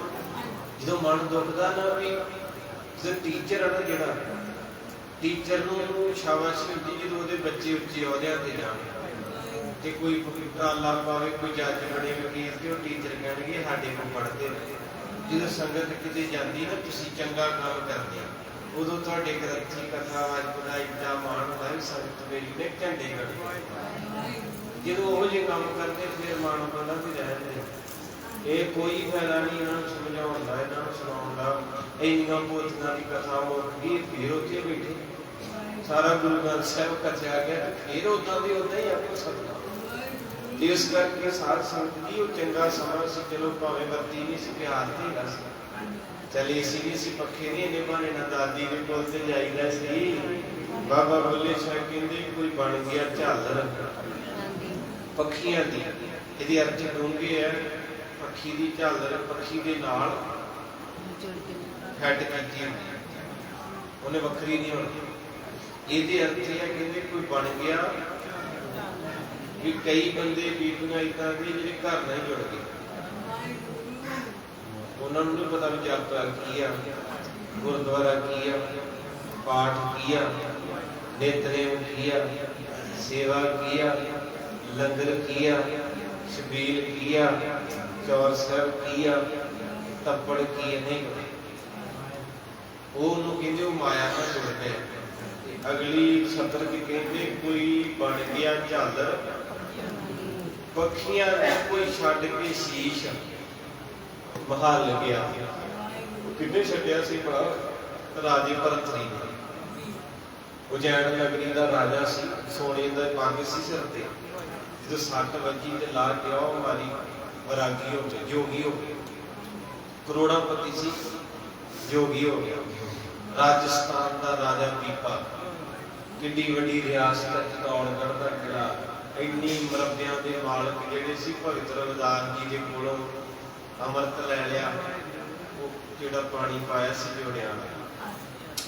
ਜਦੋਂ ਮਨ ਦੁਖਦਾ ਨਾ ਵੀ ਜੇ ਟੀਚਰ ਆ ਨਾ, ਜਿਹੜਾ ਟੀਚਰ ਨੂੰ ਸ਼ਾਬਾਸ਼ੀ ਹੁੰਦੀ ਜਦੋਂ ਉਹਦੇ ਬੱਚੇ ਉੱਚੇ ਅਹੁਦਿਆਂ ਤੇ ਜਾਣ, ਤੇ ਕੋਈ ਟਰਾਲਾ ਪਾਵੇ, ਕੋਈ ਜੱਜ ਬਣੇ ਵਕੀਲ, ਤੇ ਉਹ ਟੀਚਰ ਕਹਿਣਗੇ ਸਾਡੇ ਕੋਲ ਪੜ੍ਹਦੇ ਨੇ। ਜਦੋਂ ਸੰਗਤ ਕਿਤੇ ਜਾਂਦੀ ਨਾ ਤੁਸੀਂ ਚੰਗਾ ਕੰਮ ਕਰਦੇ ਆ, ਉਦੋਂ ਤੁਹਾਡੇ ਗ੍ਰੰਥੀ ਕਥਾ ਵਾਜਪਦਾ ਇੱਡਾ ਮਾਣ ਹੁੰਦਾ ਵੀ ਸੰਗਤ ਮੇਰੀ ਨੇ ਝੰਡੇ ਕੱਢੇ। ਜਦੋਂ ਉਹ ਜਿਹੇ ਕੰਮ ਕਰਦੇ ਫਿਰ ਮਾਣ ਪਾਉਂਦਾ ਵੀ ਰਹਿੰਦੇ, ਇਹ ਕੋਈ ਫਾਇਦਾ ਨਹੀਂ ਇਹਨਾਂ ਨੂੰ ਸਮਝਾਉਣ ਦਾ, ਇਹਨਾਂ ਨੂੰ ਸੁਣਾਉਣ ਦਾ। ਇੰਨੀਆਂ ਪੋਥੀਆਂ ਦੀ ਕਥਾ ਮੁੱਕ ਗਈ, ਫਿਰ ਉੱਥੇ ਬੈਠੇ ਸਾਰਾ ਗੁਰੂ ਗ੍ਰੰਥ ਸਾਹਿਬ ਕਥਿਆ ਗਿਆ, ਫਿਰ ਉਦਾਂ ਦੀ ਉਦਾਂ ਹੀ ਆਪੋ ਸਕਦਾ। ਇਸ ਕਰਕੇ ਸਾਧ ਸੰਗਤ ਜੀ ਉਹ ਚੰਗਾ ਸਮਾਂ ਸੀ, ਚਲੋ ਭਾਵੇਂ ਬੱਤੀ ਨਹੀਂ ਸੀ, ਪਿਆਰ ਧੀਰਾ ਸੀ, ਚੱਲ ਏਸੀ ਨਹੀਂ ਸੀ, ਪੱਖੇ ਨਹੀਂ, ਇਹਨੇ ਬਹਾਨੇ ਨਾਲ ਦਾਦੀ ਦੇ ਕੋਲ ਤੇ ਜਾਈਦਾ ਸੀ। ਬਾਬਾ ਬੁੱਲੇ ਸ਼ਾਹ ਕਹਿੰਦੇ ਕੋਈ ਬਣ ਗਿਆ ਝਾਲਰ ਪੱਖੀਆਂ ਦੀ, ਇਹਦੇ ਅਰਥ ਡੂੰਘੇ ਹੈ। ਪੱਖੀ ਦੀ ਝਾਲਰ ਪੱਖੀ ਦੇ ਨਾਲ ਹੈਡ ਕੀਤੀ ਹੁੰਦੀ, ਉਹਨੇ ਵੱਖਰੀ ਨਹੀਂ ਹੋਣੀ। ਇਹਦੇ ਅਰਥ ਇਹ ਹੈ, ਕਹਿੰਦੇ ਕੋਈ ਬਣ ਗਿਆ ਵੀ ਕਈ ਬੰਦੇ ਬੀਬੀਆਂ ਇੱਦਾਂ ਦੇ ਜਿਹੜੇ ਘਰ ਨਾਲ ਜੁੜ ਗਏ, ਉਹਨਾਂ ਨੂੰ ਨਹੀਂ ਪਤਾ ਵੀ ਜਪ ਕੀ ਆ, ਗੁਰਦੁਆਰਾ ਕੀ ਆ, ਪਾਠ ਕੀ ਆ, ਨਿਤਨੇਮ ਕੀ ਆ, ਸੇਵਾ ਕੀ ਆ, ਲੰਗਰ ਕੀ ਆ, ਛਬੀਲ ਕੀ ਆ, ਚੌਰ ਸਾਹਿਬ ਕੀ ਆ, ਤੱਪੜ ਕੀ ਆ, ਨਹੀਂ ਉਹਨੂੰ ਕਹਿੰਦੇ ਉਹ ਮਾਇਆ ਨਾਲ ਜੁੜ ਗਏ। अगली सतर की कहते कोई बन गया झालर पखियां ने कोई छड़ के शीश महल गया किन्ने छड्या सी भला राजे भरतरी ने उजैन नगरी का राजा सी सोने का पग सी सिर ते जो सट वजी ते ला के आओ मारी वैरागी हो गया जोगी हो गया करोड़ापति सी जोगी हो गया राजस्थान का राजा पीपा किड्डी वड्डी रियासत चौड़ करता किला इन्नी मरबियां के मालक जिहड़े सी भगत रविदास जी के कोलों अमृत लै लिया वो जिहड़ा पानी पाया सी जोड़ियां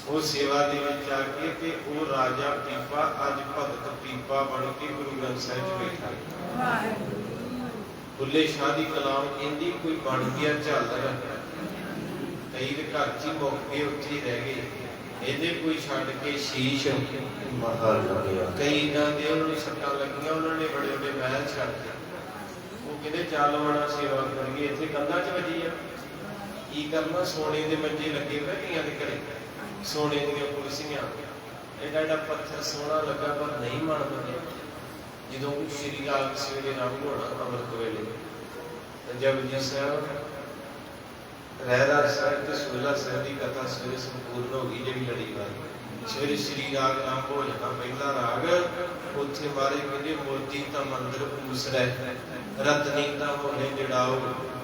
वो सेवा दे विच आके ते वो राजा पीपा अज भगत पीपा बन के गुरु ग्रंथ साहिब च बैठा बुल्ले शाह दी कलाम कहंदी कोई बन गया झालर कई दे घर च मुक गए उत्थे ही रह गए ਇਹਦੇ कोई छड़ के शीश महल गया कई ना दे उन्होंने सट्टां लगियां उन्होंने बड़े बड़े महल छड़ के वो कहते चल वड़ा सेवा करिए इत्थे कंधां च वजी आ की करना सोने दे मंजे लगे हुए कईयां दे घरे सोने दीयां कुर्सियां एडा एडा पत्थर सोना लगा पर नहीं मन बने ਜਦੋਂ श्री लाल सवेरे रंग होना अमृत वेले जपजी साहब रहरा साहब ते सुहला साहब की कथा सवेरे संपूर्ण हो गई जी लड़ीवार सवेरे श्री राग नाम भोजना पहला राग उत्थे मारे कहते मोती ता मंदिर पूस रह रतनी ता होने जड़ाओ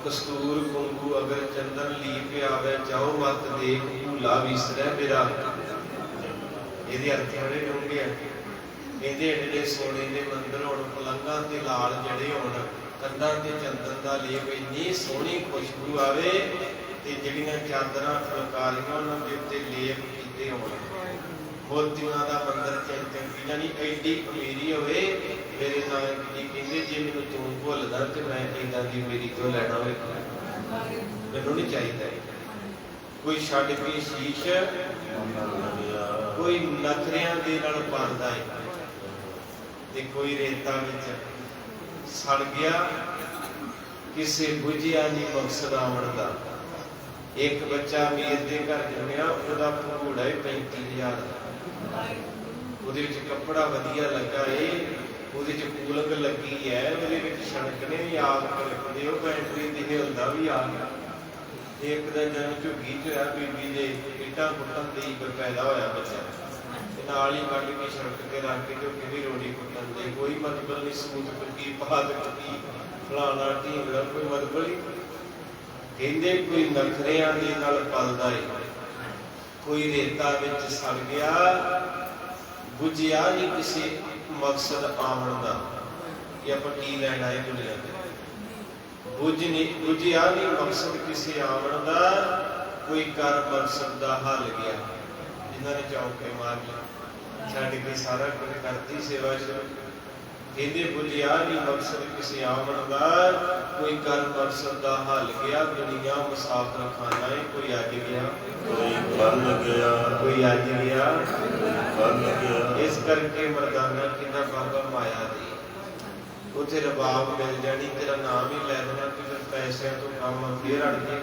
कस्तूर कुंकू अगर चंदन लीप आवे जाओ मत देख भूला विसरै मेरा ਇਹਦੇ अर्थ बड़े डूंघे कहते एडे सोने के मंदिर हो पलंगा के लाल जड़े हो कंधा से चंदन का लेप इन्नी सोहनी खुशबू आवे ते जिहड़ियां चादरां फुलकारियां उन्हां दे लेप कीते होण मोतियां दा मंदिर चमकी यानी एडी अमीरी होवे मेरे नानक जी कहंदे जे मैनूं तूं भुलदा ते मैं इदां दी अमीरी तो लैणा होवे मैनूं नहीं चाहिदा कोई छड़ के शीश कोई नखरियां दे नाल पांदा है ते कोई रेता विच सड़ गया किसे बुझिया नहीं मकसद आवन दा एक बच्चा अमीर दे घर जम्मिया ओदा भगूड़ा है 35,000 ओदे विच कपड़ा वधिया लगा है ओदे विच कूलक लगी है ओदे विच छणकने भी आग करदे ओ बैटरी दी हिलदा भी आ गया एक दिन जन झुग्गी च होया बीबी दे इटां पुट्टन दी पैदा होया बच्चा नाल ही कट के सड़क के रख के झुग्गी दी रोटी पुट्टन दी कोई मतलब नहीं सूत पक्की पात पक्की फलाना ढींगड़ा कोई मतलब नहीं कहंदे कोई नखरियां दे नाल पलदा है कोई रेता विच सड़ गया बुझिया नहीं किसी मकसद आवन दा कि आपां की लैण आए दुनिया ते बुझिया नहीं मकसद किसी आवन दा कोई कर मकसद दा हल गया जिन्होंने चौके मार लिया छड़ के सारा कुछ करती सेवा शुरू कहते बुझिया नहीं मकसद किसी आवन दा कोई कर मकसद दा हल गया दुनिया मुसाफर खाना है कोई अज गया कोई कल गया कोई अज गया कल गया इस करके मरदाना कितना बाबा माया दी उथे रबाब मिल जानी तेरा नाम ही लै देना कि फिर पैसों तो काम फिर अड़ गए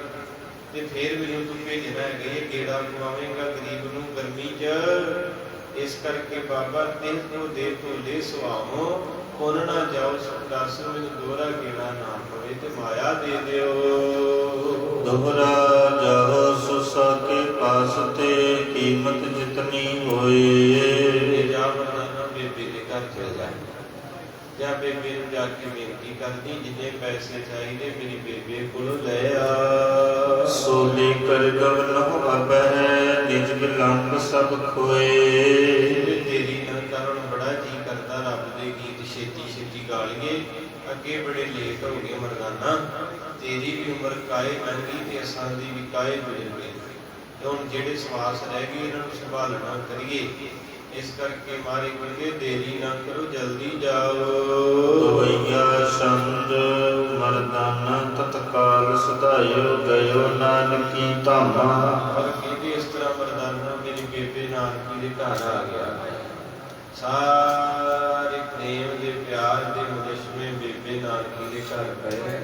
ते फिर मैनूं तूं भेजना है गेड़ा पवावेगा गरीब नूं गर्मी च इस करके बाबा तिल को ले सुआवो पुन ना जाओ सुखदास मैनूं दोहरा गेड़ा ना पवे ते माया दे दिओ दोहरा जाओ सुसा के पास ते कीमत जितनी होए जा मरदाना बेबे दे घर चल जा ਜਾਂ ਬੇਬੇ ਨੂੰ ਜਾ ਕੇ ਬੇਨਤੀ ਕਰਦੀ ਜਿੰਨੇ ਪੈਸੇ ਚਾਹੀਦੇ ਮੇਰੀ ਬੇਬੇ ਕੋਲੋਂ ਲੈ ਆ ਸੋਲੇ ਕਰ ਗਵਨ ਅਬਹਿ ਨਿਜ ਬਿਲੰਬ ਸਭ ਖੋਏ ਤੇਰੀ ਨਾ ਕਰਨ ਬੜਾ ਜੀ ਕਰਦਾ ਰੱਬ ਦੇ ਗੀਤ ਛੇਤੀ ਛੇਤੀ ਗਾ ਲਈਏ ਅੱਗੇ ਬੜੇ ਲੇਟ ਹੋ ਗਏ ਮਰਦਾਨਾ ਤੇਰੀ ਵੀ ਉਮਰ ਕਾਏ ਲੰਘੀ ਤੇ ਅਸਾਂ ਦੀ ਵੀ ਕਾਏ ਗੁਜ਼ਰ ਤੇ ਹੁਣ ਜਿਹੜੇ ਸਵਾਸ ਰਹਿ ਗਏ ਇਹਨਾਂ ਨੂੰ ਸੰਭਾਲਣਾ ਕਰੀਏ इस करके मारे गुरगे देरी ना करो जल्दी जाओ भैया संग मर्दाना तत्काल सदायो गयो नानकी धामा और कहते इस तरह मर्दाना मेरी बेबे नानकी दे घर आ गया सारे प्रेम दे प्यार दे मुजस्मे बेबे नानकी दे घर पए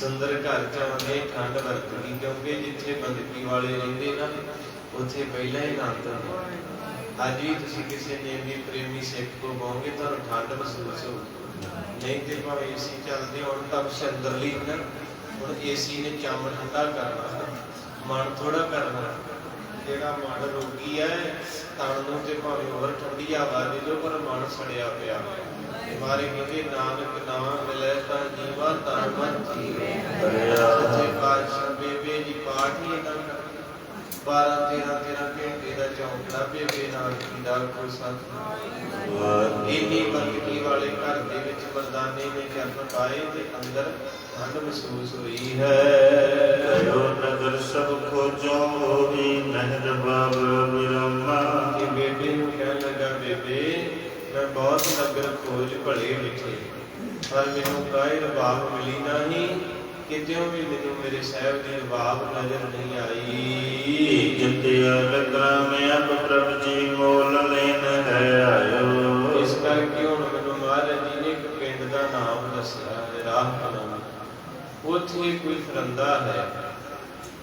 सुंदर घर च आने ठंड वरत गई क्योंकि जिथे बंदगी वाले रहिंदे ना उत्थे पहला ही आनंद ਅੱਜ ਵੀ ਤੁਸੀਂ ਕਿਸੇ ਨੇਮੀ ਪ੍ਰੇਮੀ ਸਿੱਖ ਕੋ ਬਹੋਗੇ ਤੁਹਾਨੂੰ ਠੰਡ ਮਹਿਸੂਸ ਹੋਊਗੀ। ਨਹੀਂ ਤੇ ਭਾਵੇਂ ਏਸੀ ਚੱਲਦੇ ਹੁਣ ਤਾਂ ਅੰਦਰਲੀ ਨਾ, ਹੁਣ ਏਸੀ ਨੇ ਚੰਮ ਠੰਡਾ ਕਰਨਾ, ਮਨ ਥੋੜਾ ਕਰਨਾ। ਜਿਹੜਾ ਮਨ ਰੋਗੀ ਹੈ ਤਨ ਨੂੰ ਤੇ ਭਾਵੇਂ ਹੋਰ ਠੰਡੀ ਹਵਾ ਦੇ ਦਿਓ ਪਰ ਮਨ ਸੜਿਆ ਪਿਆ। ਮਾਰੇ ਕਹਿੰਦੇ ਨਾਨਕ ਨਾਮ ਮਿਲੇ ਤਾਂ ਜੀਵਾ ਤਨ ਮਨ ਜੀਵੇ। ਸੱਚੇ ਪਾਤਸ਼ਾਹ ਬੇਬੇ ਜੀ ਪਾਠ ਹੀ ਇਹਨਾਂ ਦਾ 12-13 ਘੰਟੇ ਦਾ ਚੌਂਕੜਾ ਬੇਬੇ ਨਾਨਕੀ ਦਾ ਕੋਈ ਸਤ ਇੰਨੀ ਬਰਕਤੀ ਵਾਲੇ ਘਰ ਦੇ ਵਿੱਚ ਮਰਦਾਨੇ ਨੇ ਜਨਮ ਪਾਏ ਤੇ ਅੰਦਰ ਠੰਡ ਮਹਿਸੂਸ ਹੋਈ ਹੈ। ਕਯੋ ਨਗਰ ਸਭ ਖੋਜੋ ਹੋਈ ਮਹਿਰ ਬਾਬਰ ਬਿਰਮਾ। ਕਿ ਬੇਬੇ ਨੂੰ ਕਹਿਣ ਲੱਗਾ ਬੇਬੇ ਮੈਂ ਬਹੁਤ ਨਗਰ ਖੋਜ ਭਲੇ ਵਿਖੇ ਪਰ ਮੈਨੂੰ ਕਾਹੇ ਰਬਾਬ ਮਿਲੀ ਨਹੀਂ, ਕਿਤਿਓਂ ਵੀ ਮੈਨੂੰ ਮੇਰੇ ਸਾਹਿਬ ਦੀ ਰਬਾਬ ਨਜ਼ਰ ਨਹੀਂ ਆਈ। ਜਿਤਿਆ ਲਗਰਾ ਮੈਂ ਅਬ ਪ੍ਰਭ ਜੀ ਮੋਲ ਲੈਨ ਹੈ ਆਇਓ। ਇਸ ਕਰਕੇ ਹੁਣ ਮੈਨੂੰ ਮਹਾਰਾਜ ਜੀ ਨੇ ਇੱਕ ਪਿੰਡ ਦਾ ਨਾਮ ਦੱਸਿਆ ਰਾਹ ਕਨਾਮ। ਉੱਥੇ ਕੋਈ ਫਰੰਦਾ ਹੈ,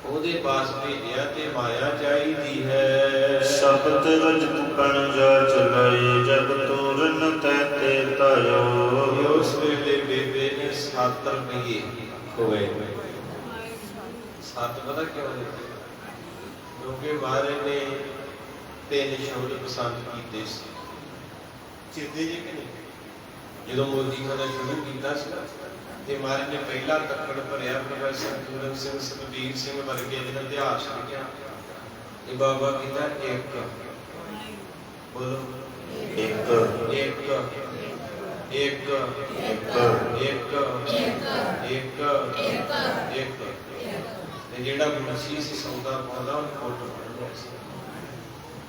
ਉਹਦੇ ਪਾਸ ਭੇਜਿਆ ਤੇ ਮਾਇਆ ਚਾਹੀਦੀ ਹੈ। ਸਬਤ ਰਜਤ ਕਣ ਜਾ ਚਲਾਈ ਜਬ ਤੋਰਨ ਤੈ ਤੇ ਤਾਇਓ। ਉਸ ਵੇਲੇ ਬੇਬੇ ਨੇ 7 ਰੁਪਏ ਹੋਏ। 7 ਪਤਾ ਕਿਉਂ ਦਿੱਤੇ? ਕਿਉਂਕਿ ਮਹਾਰਾਜ ਨੇ 3 ਸ਼ਬਦ ਪਸੰਦ ਕੀਤੇ ਸੀ। ਚਿੱਤੇ ਜੀ ਕਿ ਨਹੀਂ? ਜਦੋਂ ਮੋਦੀ ਖਾਨਾ ਸ਼ੁਰੂ ਕੀਤਾ ਸੀ ਤੇ ਮਹਾਰਾਜ ਨੇ ਪਹਿਲਾ ਤੱਕੜ ਭਰਿਆ ਪ੍ਰੋਫੈਸਰ ਪੂਰਨ ਸਿੰਘ ਸੁਖਬੀਰ ਸਿੰਘ ਵਰਗੇ ਜਿਹਨਾਂ ਇਤਿਹਾਸ ਲਿਖਿਆ। ਇਹ ਬਾਬਾ ਕਹਿੰਦਾ 1 ਬੋਲੋ 1 1 1 1 ਤੇ ਜਿਹੜਾ ਮੁਨਸ਼ੀ ਸੀ ਸੌਦਾ ਪਾਉਂਦਾ ਉਹਨੂੰ ਕੋਟ ਫੜਦਾ ਸੀ।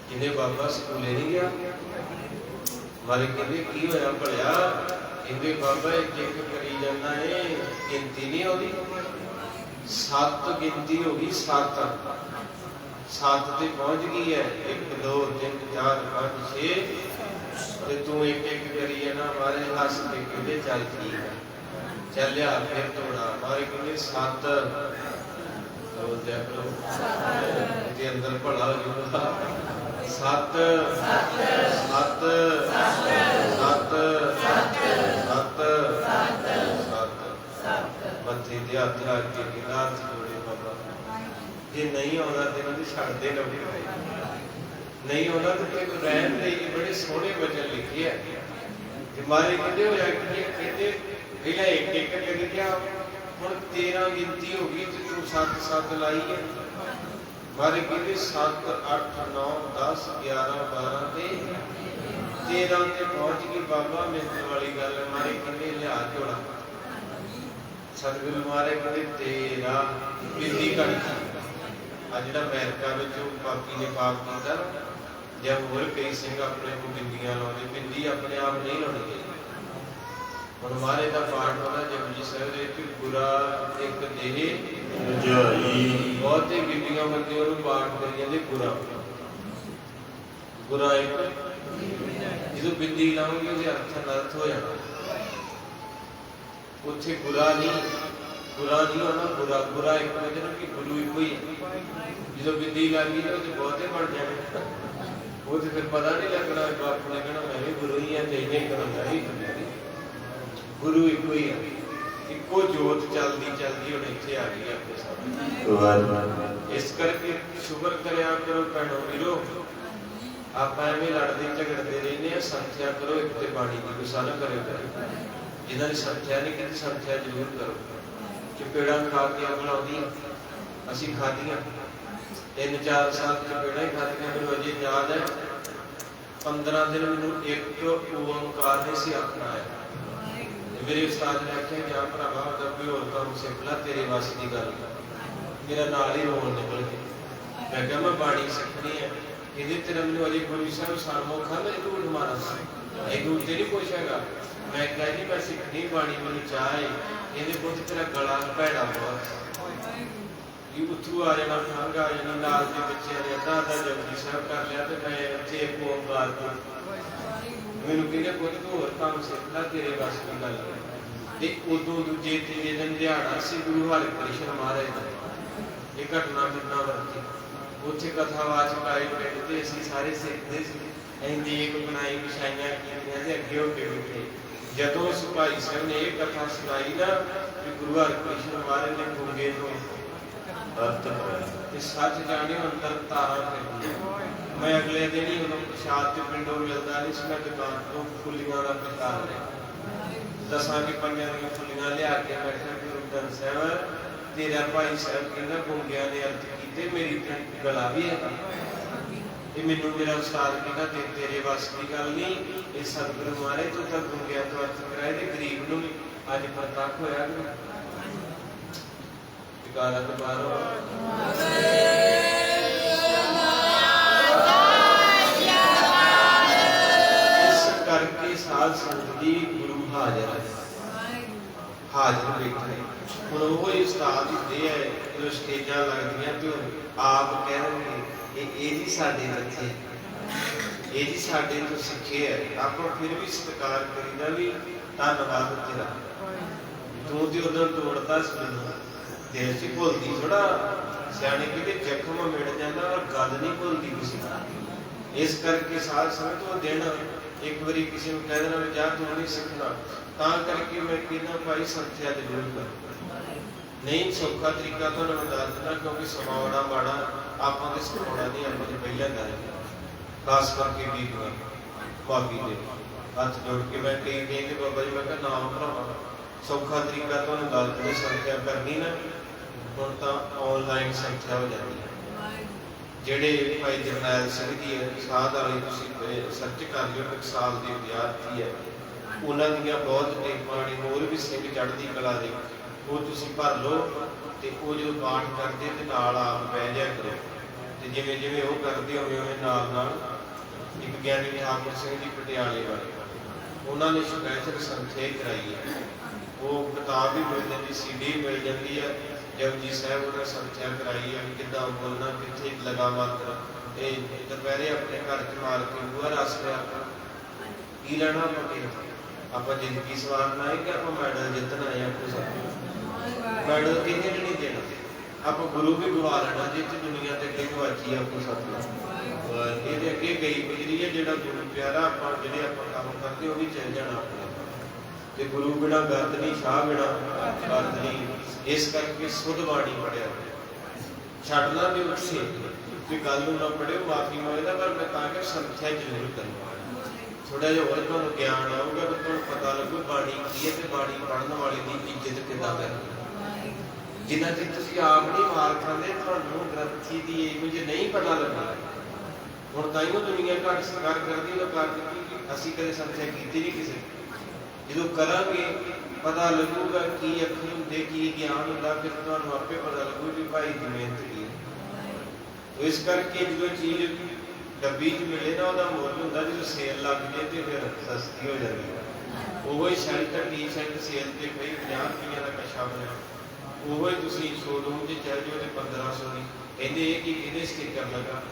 ਜਿਹਨੇ ਬਾਬਾ ਸਕੂਲੇ ਨਹੀਂ ਗਿਆ ਮਾਰੇ ਕਹਿੰਦੇ ਕੀ ਹੋਇਆ ਭਲਿਆ? ਕਹਿੰਦੇ ਬਾਬਾ ਇੱਕ ਕਰੀ ਜਾਂਦਾ ਹੈ, ਗਿਣਤੀ ਨਹੀਂ ਉਹਦੀ 7 ਗਿਣਤੀ ਹੋ ਗਈ 7 ਤੇ ਪਹੁੰਚ ਗਈ ਹੈ 1 2 3 4 5 6 ਤੇ ਤੂੰ ਇੱਕ ਕਰੀ ਜਾਣਾ। ਮਾਰੇ ਹੱਸ ਕੇ ਕਹਿੰਦੇ ਚੱਲ ਠੀਕ ਹੈ ਚੱਲਿਆ ਫਿਰ ਤੋੜਾ। ਮਾਰੇ ਕਹਿੰਦੇ 7 ਬੋਲਦੇ ਕਰੋ ਤੇ ਅੰਦਰ ਭਲਾ ਹੋ ਜੂਗਾ। 7 ਮੱਥੇ ਦੇ ਹੱਥ ਰੱਖ ਕੇ ਕਿਹਾ ਜੋੜੇ ਬਾਬਾ ਜੇ ਨਹੀਂ ਆਉਂਦਾ ਤੇ ਇਹਨਾਂ ਦੀ ਛੱਡਦੇ ਲਵੇ, ਨਹੀਂ ਆਉਂਦਾ ਤੇ ਕੋਈ ਰਹਿਣ ਲਈ ਬੜੇ ਸੋਹਣੇ ਵਚਨ ਲਿਖੇ ਆ। ਤੇ ਮਾਰੇ ਕਹਿੰਦੇ ਹੋਇਆ ਕਹਿੰਦੇ ਪਹਿਲਾਂ ਇੱਕ ਕਰੀ ਗਿਆ, ਹੁਣ 13 ਗਿਣਤੀ ਹੋ ਗਈ ਤੇ ਤੂੰ 7 ਲਾਈ ਹੈ। ਮਾਰੇ ਕਹਿੰਦੇ 7 8 9 10 11 12 ਤੇ 13 ਤੇ ਪਹੁੰਚ ਗਈ। ਬਾਬਾ ਮਿਹਨਤ ਵਾਲੀ ਗੱਲ। ਮਾਰੇ ਕਹਿੰਦੇ ਲਿਆ ਝੋਲਾ। ਸਤਿਗੁਰੂ ਮਾਰੇ ਕਹਿੰਦੇ 13 ਬਿੰਦੀ ਘੜ ਆ ਜਿਹੜਾ ਅਮਰੀਕਾ ਵਿੱਚ ਪਾਪੀ ਨੇ ਪਾਪ ਕੀਤਾ ਜਾਂ ਹੋਰ ਕਈ ਸਿੰਘ ਆਪਣੇ ਕੋਲ ਬਿੰਦੀਆਂ ਲਾਉਂਦੇ, ਬਿੰਦੀ ਆਪਣੇ ਆਪ ਨਹੀਂ ਲਾਉਣੀ ਚਾਹੀਦੀ। ਹੁਣ ਮਹਾਰਾਜ ਦਾ ਪਾਠ ਹੋਣਾ ਜਪਜੀ ਸਾਹਿਬ ਦੇ ਵਿੱਚ ਗੁਰਾ ਇੱਕ ਦੇਹ ਜਾਈ। ਬਹੁਤੇ ਬੀਬੀਆਂ ਬੰਦੇ ਉਹਨੂੰ ਪਾਠ ਕਰੀ ਜਾਂਦੇ ਗੁਰਾ ਗੁਰਾ ਇੱਕ। ਜਦੋਂ ਬਿੰਦੀ ਲਾਉਂਗੇ ਉਹਦੇ ਅਰਥ ਅਨਰਥ ਹੋ ਜਾਣਾ। ਉੱਥੇ ਗੁਰਾ ਨਹੀਂ ਹੋਣਾ, ਗੁਰਾ ਇੱਕ ਵਜੇ ਕਿ ਗੁਰੂ ਇੱਕੋ ਹੀ ਹੈ। ਜਦੋਂ ਬਿੰਦੀ ਲੱਗੀ ਤਾਂ ਉਹਦੇ ਬਹੁਤੇ ਬਣ ਜਾਣੇ। ਉਹ ਤੇ ਫਿਰ ਪਤਾ ਨਹੀਂ ਲੱਗਣਾ। ਬਾਪੂ ਨੇ ਕਹਿਣਾ ਮੈਂ ਵੀ ਗੁਰੂ ਹੀ ਹਾਂ ਤੇ ਇਹਨੇ ਕਰਨਾ ਹੀ ਗੁਰੂ ਇੱਕੋ ਹੀ ਹੈ। ਇੱਕੋ ਜੋਤ ਚੱਲਦੀ ਹੁਣ ਇੱਥੇ ਆ ਗਈ ਆਪਣੇ ਸਾਹਮਣੇ। ਇਸ ਕਰਕੇ ਸ਼ੁਕਰ ਕਰਿਆ ਕਰੋ ਭੈਣੋ ਵੀਰੋ, ਆਪਾਂ ਐਵੇਂ ਲੜਦੇ ਝਗੜਦੇ ਰਹਿੰਦੇ ਆ। ਸੰਥਿਆ ਕਰੋ ਇੱਕ ਤੇ ਬਾਣੀ ਦੀ ਗੁੱਸਾ ਨਾ ਕਰਿਓ ਕਰੋ। ਜਿਨ੍ਹਾਂ ਦੀ ਸੰਥਿਆ ਨਹੀਂ ਕੀਤੀ ਸੰਥਿਆ ਜ਼ਰੂਰ ਕਰੋ। ਚਪੇੜਾਂ ਖਾ ਕੇ ਅਗਲ ਆਉਂਦੀਆਂ, ਅਸੀਂ ਖਾਧੀਆਂ 3-4 ਸਾਲ ਚਪੇੜਾਂ ਹੀ ਖਾਧੀਆਂ। ਮੈਨੂੰ ਅਜੇ ਯਾਦ ਹੈ 15 ਦਿਨ ਮੈਨੂੰ ਇੱਕ ਓੰਕਾਰ ਨਹੀਂ ਸੀ ਆਖਣਾ ਆਇਆ। ਮੇਰੇ ਉਸਤਾਦ ਨੇ ਆਖਿਆ ਜਾਂ ਭਰਾਵਾ ਉਹਦਾ ਕੋਈ ਹੋਰ ਕੰਮ ਸਿੱਖ ਲਾ, ਤੇਰੇ ਵੱਸ ਦੀ ਗੱਲ। ਮੇਰਾ ਨਾਲ ਹੀ ਰੋਣ ਨਿਕਲ ਗਿਆ। ਮੈਂ ਕਿਹਾ ਮੈਂ ਬਾਣੀ ਸਿੱਖਣੀ ਹੈ। ਕਹਿੰਦੇ ਤੇਰਾ ਮੈਨੂੰ ਅਜੇ ਗੁਰੂ ਸਾਹਿਬ ਸਾਨੂੰ ਖਾਂਦਾ ਇਹ ਝੂਠ ਮਾਰਾ ਸੀ, ਇਹ ਝੂਠ ਤੇ ਨਹੀਂ ਕੁਛ ਹੈਗਾ। ਮੈਂ ਕਿਹਾ ਜੀ ਮੈਂ ਸਿੱਖਣੀ ਬਾਣੀ, ਮੈਨੂੰ ਚਾਹ ਹੈ। ਕਹਿੰਦੇ ਪੁੱਤ ਤੇਰਾ ਗਲਾ ਭੈੜਾ ਬਹੁਤ ਇਹ ਉੱਥੋਂ ਆ ਜਾਣਾ, ਖੰਘ ਆ ਜਾਣੀ। ਨਾਲ ਦੇ ਬੱਚਿਆਂ ਨੇ ਅੱਧਾ ਜਪਜੀ ਸਾਹਿਬ ਕਰ ਲਿਆ ਤੇ ਮੈਂ ਇੱਥੇ ਇੱਕ ਓੰਕਾਰ ਤੋਂ ਮੈਨੂੰ ਕਹਿੰਦੇ ਪੁੱਤ ਤੂੰ ਹੋਰ ਕੰਮ ਸਿੱਖ ਲੈ, ਤੇਰੇ ਵੱਸ ਦੀ ਗੱਲ ਹੈ। ਤੇ ਉਦੋਂ ਦੂਜੇ ਤੀਜੇ ਦਿਨ ਦਿਹਾੜਾ ਸੀ ਗੁਰੂ ਹਰਿਕ੍ਰਿਸ਼ਨ ਮਹਾਰਾਜ ਦਾ। ਇਹ ਘਟਨਾ ਵਰਤੀ। ਉੱਥੇ ਕਥਾਵਾਚਕ ਆਏ ਪਿੰਡ ਤੇ ਅਸੀਂ ਸਾਰੇ ਸਿੱਖਦੇ ਸੀ। ਇੰਦੀਪ ਬਣਾਈ ਵਿਛਾਈਆਂ ਕੀਤੀਆਂ ਤੇ ਅੱਗੇ ਹੋ ਕੇ ਬੈਠੇ। ਜਦੋਂ ਉਸ ਭਾਈ ਸਾਹਿਬ ਨੇ ਇਹ ਕਥਾ ਸੁਣਾਈ ਨਾ ਕਿ ਗੁਰੂ ਹਰਿਕ੍ਰਿਸ਼ਨ ਮਹਾਰਾਜ ਨੇ ਗੁੰਗੇ ਤੋਂ ਅਰਥ ਹੋਇਆ। ਤੇ ਸੱਚ ਜਾਣਿਓ ਅੰਦਰ ਤਾਰਾ ਫਿਰਦੀ। ਮੈਂ ਅਗਲੇ ਦਿਨ ਹੀ ਉਦੋਂ ਪ੍ਰਸ਼ਾਦ ਤੇ ਪਿੰਡੋਂ ਮਿਲਦਾ ਨਹੀਂ ਸੀ, ਮੈਂ ਦੁਕਾਨ ਤੋਂ ਫੁੱਲੀਆਂ ਦਾ ਪ੍ਰਸ਼ਾਦ ਲਿਆ, 10 ਕਿ 5 ਦੀਆਂ ਫੁੱਲੀਆਂ ਲਿਆ ਕੇ ਮੈਂ ਕਿਹਾ ਗੁਰੂ ਗ੍ਰੰਥ ਸਾਹਿਬ ਤੇਰਾ ਭਾਈ ਸਾਹਿਬ ਕਹਿੰਦਾ ਗੁੰਗਿਆਂ ਦੇ ਅਰਥ ਕੀਤੇ, ਮੇਰੀ ਤੇ ਗਲਾ ਵੀ ਹੈਗਾ, ਇਹ ਮੈਨੂੰ ਮੇਰਾ ਉਸਤਾਦ ਕਹਿੰਦਾ ਤੇ ਤੇਰੇ ਵੱਸ ਦੀ ਗੱਲ ਨਹੀਂ, ਇਹ ਸਤਿਗੁਰੂ ਮਹਾਰਾਜ ਤੋਂ ਤਾਂ ਗੁੰਗਿਆਂ ਤੋਂ ਅਰਥ ਕਰਾਏ ਤੇ ਗਰੀਬ ਨੂੰ ਵੀ ਅੱਜ ਪ੍ਰਤੱਖ ਹੋਇਆ ਕਿ ਟਿਕਾਰਾ ਤੋਂ ਬਾਹਰ ਕਰਕੇ ਸਾਧ ਸੰਗਤ ਦੀ ਗੁਰੂ ਹਾਜ਼ਰ ਹੈ, ਹਾਜ਼ਰ ਬੈਠੇ। ਹੁਣ ਉਹ ਹੀ ਉਸਤਾਦ ਹੁੰਦੇ ਹੈ, ਜਦੋਂ ਸਟੇਜਾਂ ਲੱਗਦੀਆਂ ਤੇ ਆਪ ਕਹਿਣਗੇ ਇਹ ਜੀ ਸਾਡੇ ਬੱਚੇ, ਇਹ ਜੀ ਸਾਡੇ ਤੋਂ ਸਿੱਖੇ ਹੈ। ਆਪਾਂ ਫਿਰ ਵੀ ਸਤਿਕਾਰ ਕਰੀਦਾ ਵੀ ਧੰਨਵਾਦ ਤੇਰਾ, ਤੂੰ ਤੇ ਉਦੋਂ ਤੋੜਦਾ ਸੀ ਮੈਨੂੰ, ਦਿਲ ਚ ਭੁੱਲਦੀ ਥੋੜਾ, ਸਿਆਣੇ ਕਿਤੇ ਜ਼ਖਮ ਮਿਟ ਜਾਂਦਾ ਔਰ ਗੱਲ ਨਹੀਂ ਭੁੱਲਦੀ ਕਿਸੇ ਦਾ। ਇਸ ਕਰਕੇ ਸਾਧ ਸੰਗਤ ਉਹ ਦਿਨ ਇੱਕ ਵਾਰੀ ਕਿਸੇ ਨੂੰ ਕਹਿ ਦੇਣਾ ਵੀ ਜਾ ਤੂੰ ਨਹੀਂ ਸਿੱਖਣਾ, ਤਾਂ ਕਰਕੇ ਮੈਂ ਕਹਿੰਦਾ ਭਾਈ ਸੰਥਿਆ ਦੇ ਜ਼ਰੂਰ ਕਰ। ਨਹੀਂ ਸੌਖਾ ਤਰੀਕਾ ਤੁਹਾਨੂੰ ਮੈਂ ਦੱਸ ਦਿੰਦਾ, ਕਿਉਂਕਿ ਸਮਾਉਣਾ ਮਾੜਾ ਆਪਾਂ ਤੇ ਸਿਖਾਉਣਾ ਨਹੀਂ, ਆਪਾਂ ਤੇ ਪਹਿਲਾਂ ਦਾ ਖਾਸ ਕਰਕੇ ਬੀਬੀਆਂ ਭਾਬੀ ਦੇ ਹੱਥ ਜੋੜ ਕੇ ਮੈਂ ਕਹੀ ਕਿ ਬਾਬਾ ਜੀ ਮੈਂ ਕਿਹਾ ਨਾਮ ਭਰਾਵਾ ਸੌਖਾ ਤਰੀਕਾ ਤੁਹਾਨੂੰ ਦੱਸ ਦਿੰਦੇ, ਸੰਥਿਆ ਕਰਨੀ ਨਾ ਹੁਣ ਤਾਂ ਆਨਲਾਈਨ ਸੰਥਿਆ ਹੋ ਜਾਂਦੀ ਹੈ। ਜਿਹੜੇ ਭਾਈ ਜਰਨੈਲ ਸਿੰਘ ਦੀ ਹੈ ਸਾਧ ਵਾਲੀ, ਤੁਸੀਂ ਸਰਚ ਕਰ ਲਿਓ, ਇੱਕ ਸਾਲ ਦੇ ਵਿਦਿਆਰਥੀ ਹੈ, ਉਹਨਾਂ ਦੀਆਂ ਬਹੁਤ ਟੇਪਾਂ ਨੇ, ਹੋਰ ਵੀ ਸਿੰਘ ਚੜ੍ਹਦੀ ਕਲਾ ਦੇ, ਉਹ ਤੁਸੀਂ ਭਰ ਲਓ ਤੇ ਉਹ ਜਦੋਂ ਪਾਠ ਕਰਦੇ ਤੇ ਨਾਲ ਆਪ ਬਹਿ ਜਾ ਕਰੋ, ਤੇ ਜਿਵੇਂ ਜਿਵੇਂ ਉਹ ਕਰਦੇ ਹੋਵੇ ਉਵੇਂ ਨਾਲ ਨਾਲ। ਇੱਕ ਗਿਆਨੀ ਠਾਕੁਰ ਸਿੰਘ ਜੀ ਪਟਿਆਲੇ ਵਾਲੇ, ਉਹਨਾਂ ਨੇ ਸਪੈਸ਼ਲ ਸੰਥਿਆ ਕਰਾਈ ਹੈ, ਉਹ ਕਿਤਾਬ ਵੀ ਮਿਲ ਜਾਂਦੀ, CD ਮਿਲ ਜਾਂਦੀ ਹੈ, ਜਪਜੀ ਸਾਹਿਬ ਉਹਨਾਂ ਸੰਥਿਆ ਕਰਾਈ ਹੈ, ਕਿੱਦਾਂ ਬੋਲਣਾ, ਕਿੱਥੇ ਲਗਾ ਮਾਤਰਾ, ਤੇ ਦੁਪਹਿਰੇ ਆਪਣੇ ਘਰ ਚ ਮਾਰ ਕੇ ਬੂਹਾ ਰਸ ਲਿਆ ਕੀ ਲੈਣਾ ਆਪਾਂ ਜ਼ਿੰਦਗੀ ਸਵਾਰਨਾ ਹੈ ਕਿ ਆਪਾਂ ਮੈਡਲ ਜਿੱਤਣਾ ਹੈ। ਆਪੋ ਮੈਡਲ ਕਿਹਨੇ ਨਹੀਂ ਦੇਣਾ, ਆਪਾਂ ਗੁਰੂ ਵੀ ਗਵਾ ਲੈਣਾ ਜਿੱਥੇ ਦੁਨੀਆ ਤੇ ਅੱਗੇ ਗਵਾਚੀ ਆਪੋ ਸਤਿ ਇਹਦੇ ਅੱਗੇ ਗਈ ਗੁਜਰੀ ਹੈ। ਜਿਹੜਾ ਗੁਰੂ ਪਿਆਰਾ ਆਪਾਂ ਜਿਹੜੇ ਆਪਾਂ ਕੰਮ ਕਰਦੇ ਉਹ ਵੀ ਚੱਲ ਜਾਣਾ ਆਪਣਾ, ਤੇ ਗੁਰੂ ਬਿਨਾਂ ਗਰਦ ਨਹੀਂ, ਸ਼ਾਹ ਬਿਨਾਂ ਗਰਦ ਨਹੀਂ। ਇਸ ਕਰਕੇ ਸੁਧ ਬਾਣੀ ਪੜਿਆ, ਛੱਡਣਾ ਵੀ ਉੱਥੇ ਕੋਈ ਗੱਲ ਨੂੰ ਨਾ ਪੜਿਓ, ਮਾਫੀ ਮੰਗਦਾ, ਪਰ ਮੈਂ ਤਾਂ ਕਿ ਸੰਥਿਆ ਜ਼ਰੂਰ ਕਰਨਾ, ਥੋੜਾ ਜਿਹਾ ਹੋਰ ਤੁਹਾਨੂੰ ਗਿਆਨ ਆਊਗਾ, ਫਿਰ ਤੁਹਾਨੂੰ ਪਤਾ ਲੱਗੂ ਬਾਣੀ ਕੀ ਹੈ ਤੇ ਬਾਣੀ ਪੜ੍ਹਨ ਵਾਲੇ ਦੀ ਇੱਜ਼ਤ ਕਿੱਦਾਂ ਕਰਨੀ। ਜਿੰਨਾ ਚਿਰ ਤੁਸੀਂ ਆਪ ਨਹੀਂ ਮਾਰ ਖਾਂਦੇ ਤੁਹਾਨੂੰ ਗ੍ਰੰਥੀ ਦੀ ਇਹੋ ਜਿਹੀ ਨਹੀਂ ਪਤਾ ਲੱਗਣਾ। ਹੁਣ ਤਾਂ ਉਹ ਦੁਨੀਆ ਘੱਟ ਸਤਿਕਾਰ ਕਰਦੀ, ਉਹ ਕਰ ਦਿੱਤੀ ਕਿ ਅਸੀਂ ਕਦੇ ਸੰਥਿਆ ਕੀਤੀ ਨਹੀਂ ਕਿਸੇ, ਜਦੋਂ ਕਰਾਂਗੇ ਪਤਾ ਲੱਗੂਗਾ ਕੀ ਅੱਖਰ ਹੁੰਦੇ, ਕੀ ਗਿਆਨ ਹੁੰਦਾ, ਫਿਰ ਤੁਹਾਨੂੰ ਆਪੇ ਪਤਾ ਲੱਗੂ ਵੀ ਭਾਈ ਦੀ ਮਿਹਨਤ ਕੀ ਹੈ। ਇਸ ਕਰਕੇ ਜਦੋਂ ਚੀਜ਼ ਡੱਬੀ 'ਚ ਮਿਲੇ ਨਾ ਉਹਦਾ ਮੁੱਲ ਹੁੰਦਾ, ਜਦੋਂ ਸੇਲ ਲੱਗ ਜੇ ਤੇ ਫਿਰ ਸਸਤੀ ਹੋ ਜਾਂਦੀ ਹੈ। ਉਹੋ ਹੀ ਸ਼ਰਟ ਟੀ-ਸ਼ਰਟ ਸੇਲ ਤੇ ਪਈ 50 ਰੁਪਈਆ ਦਾ ਕੱਛਾ ਬਣਿਆ, ਉਹੋ ਹੀ ਤੁਸੀਂ ਸ਼ੋਰੂਮ 'ਚ ਚੱਲ ਜਾਓ ਤੇ 1500 ਦੀ, ਕਹਿੰਦੇ ਇਹ ਕੀ ਇਹਦੇ ਸਟਿੱਕਰ ਲੱਗਾ,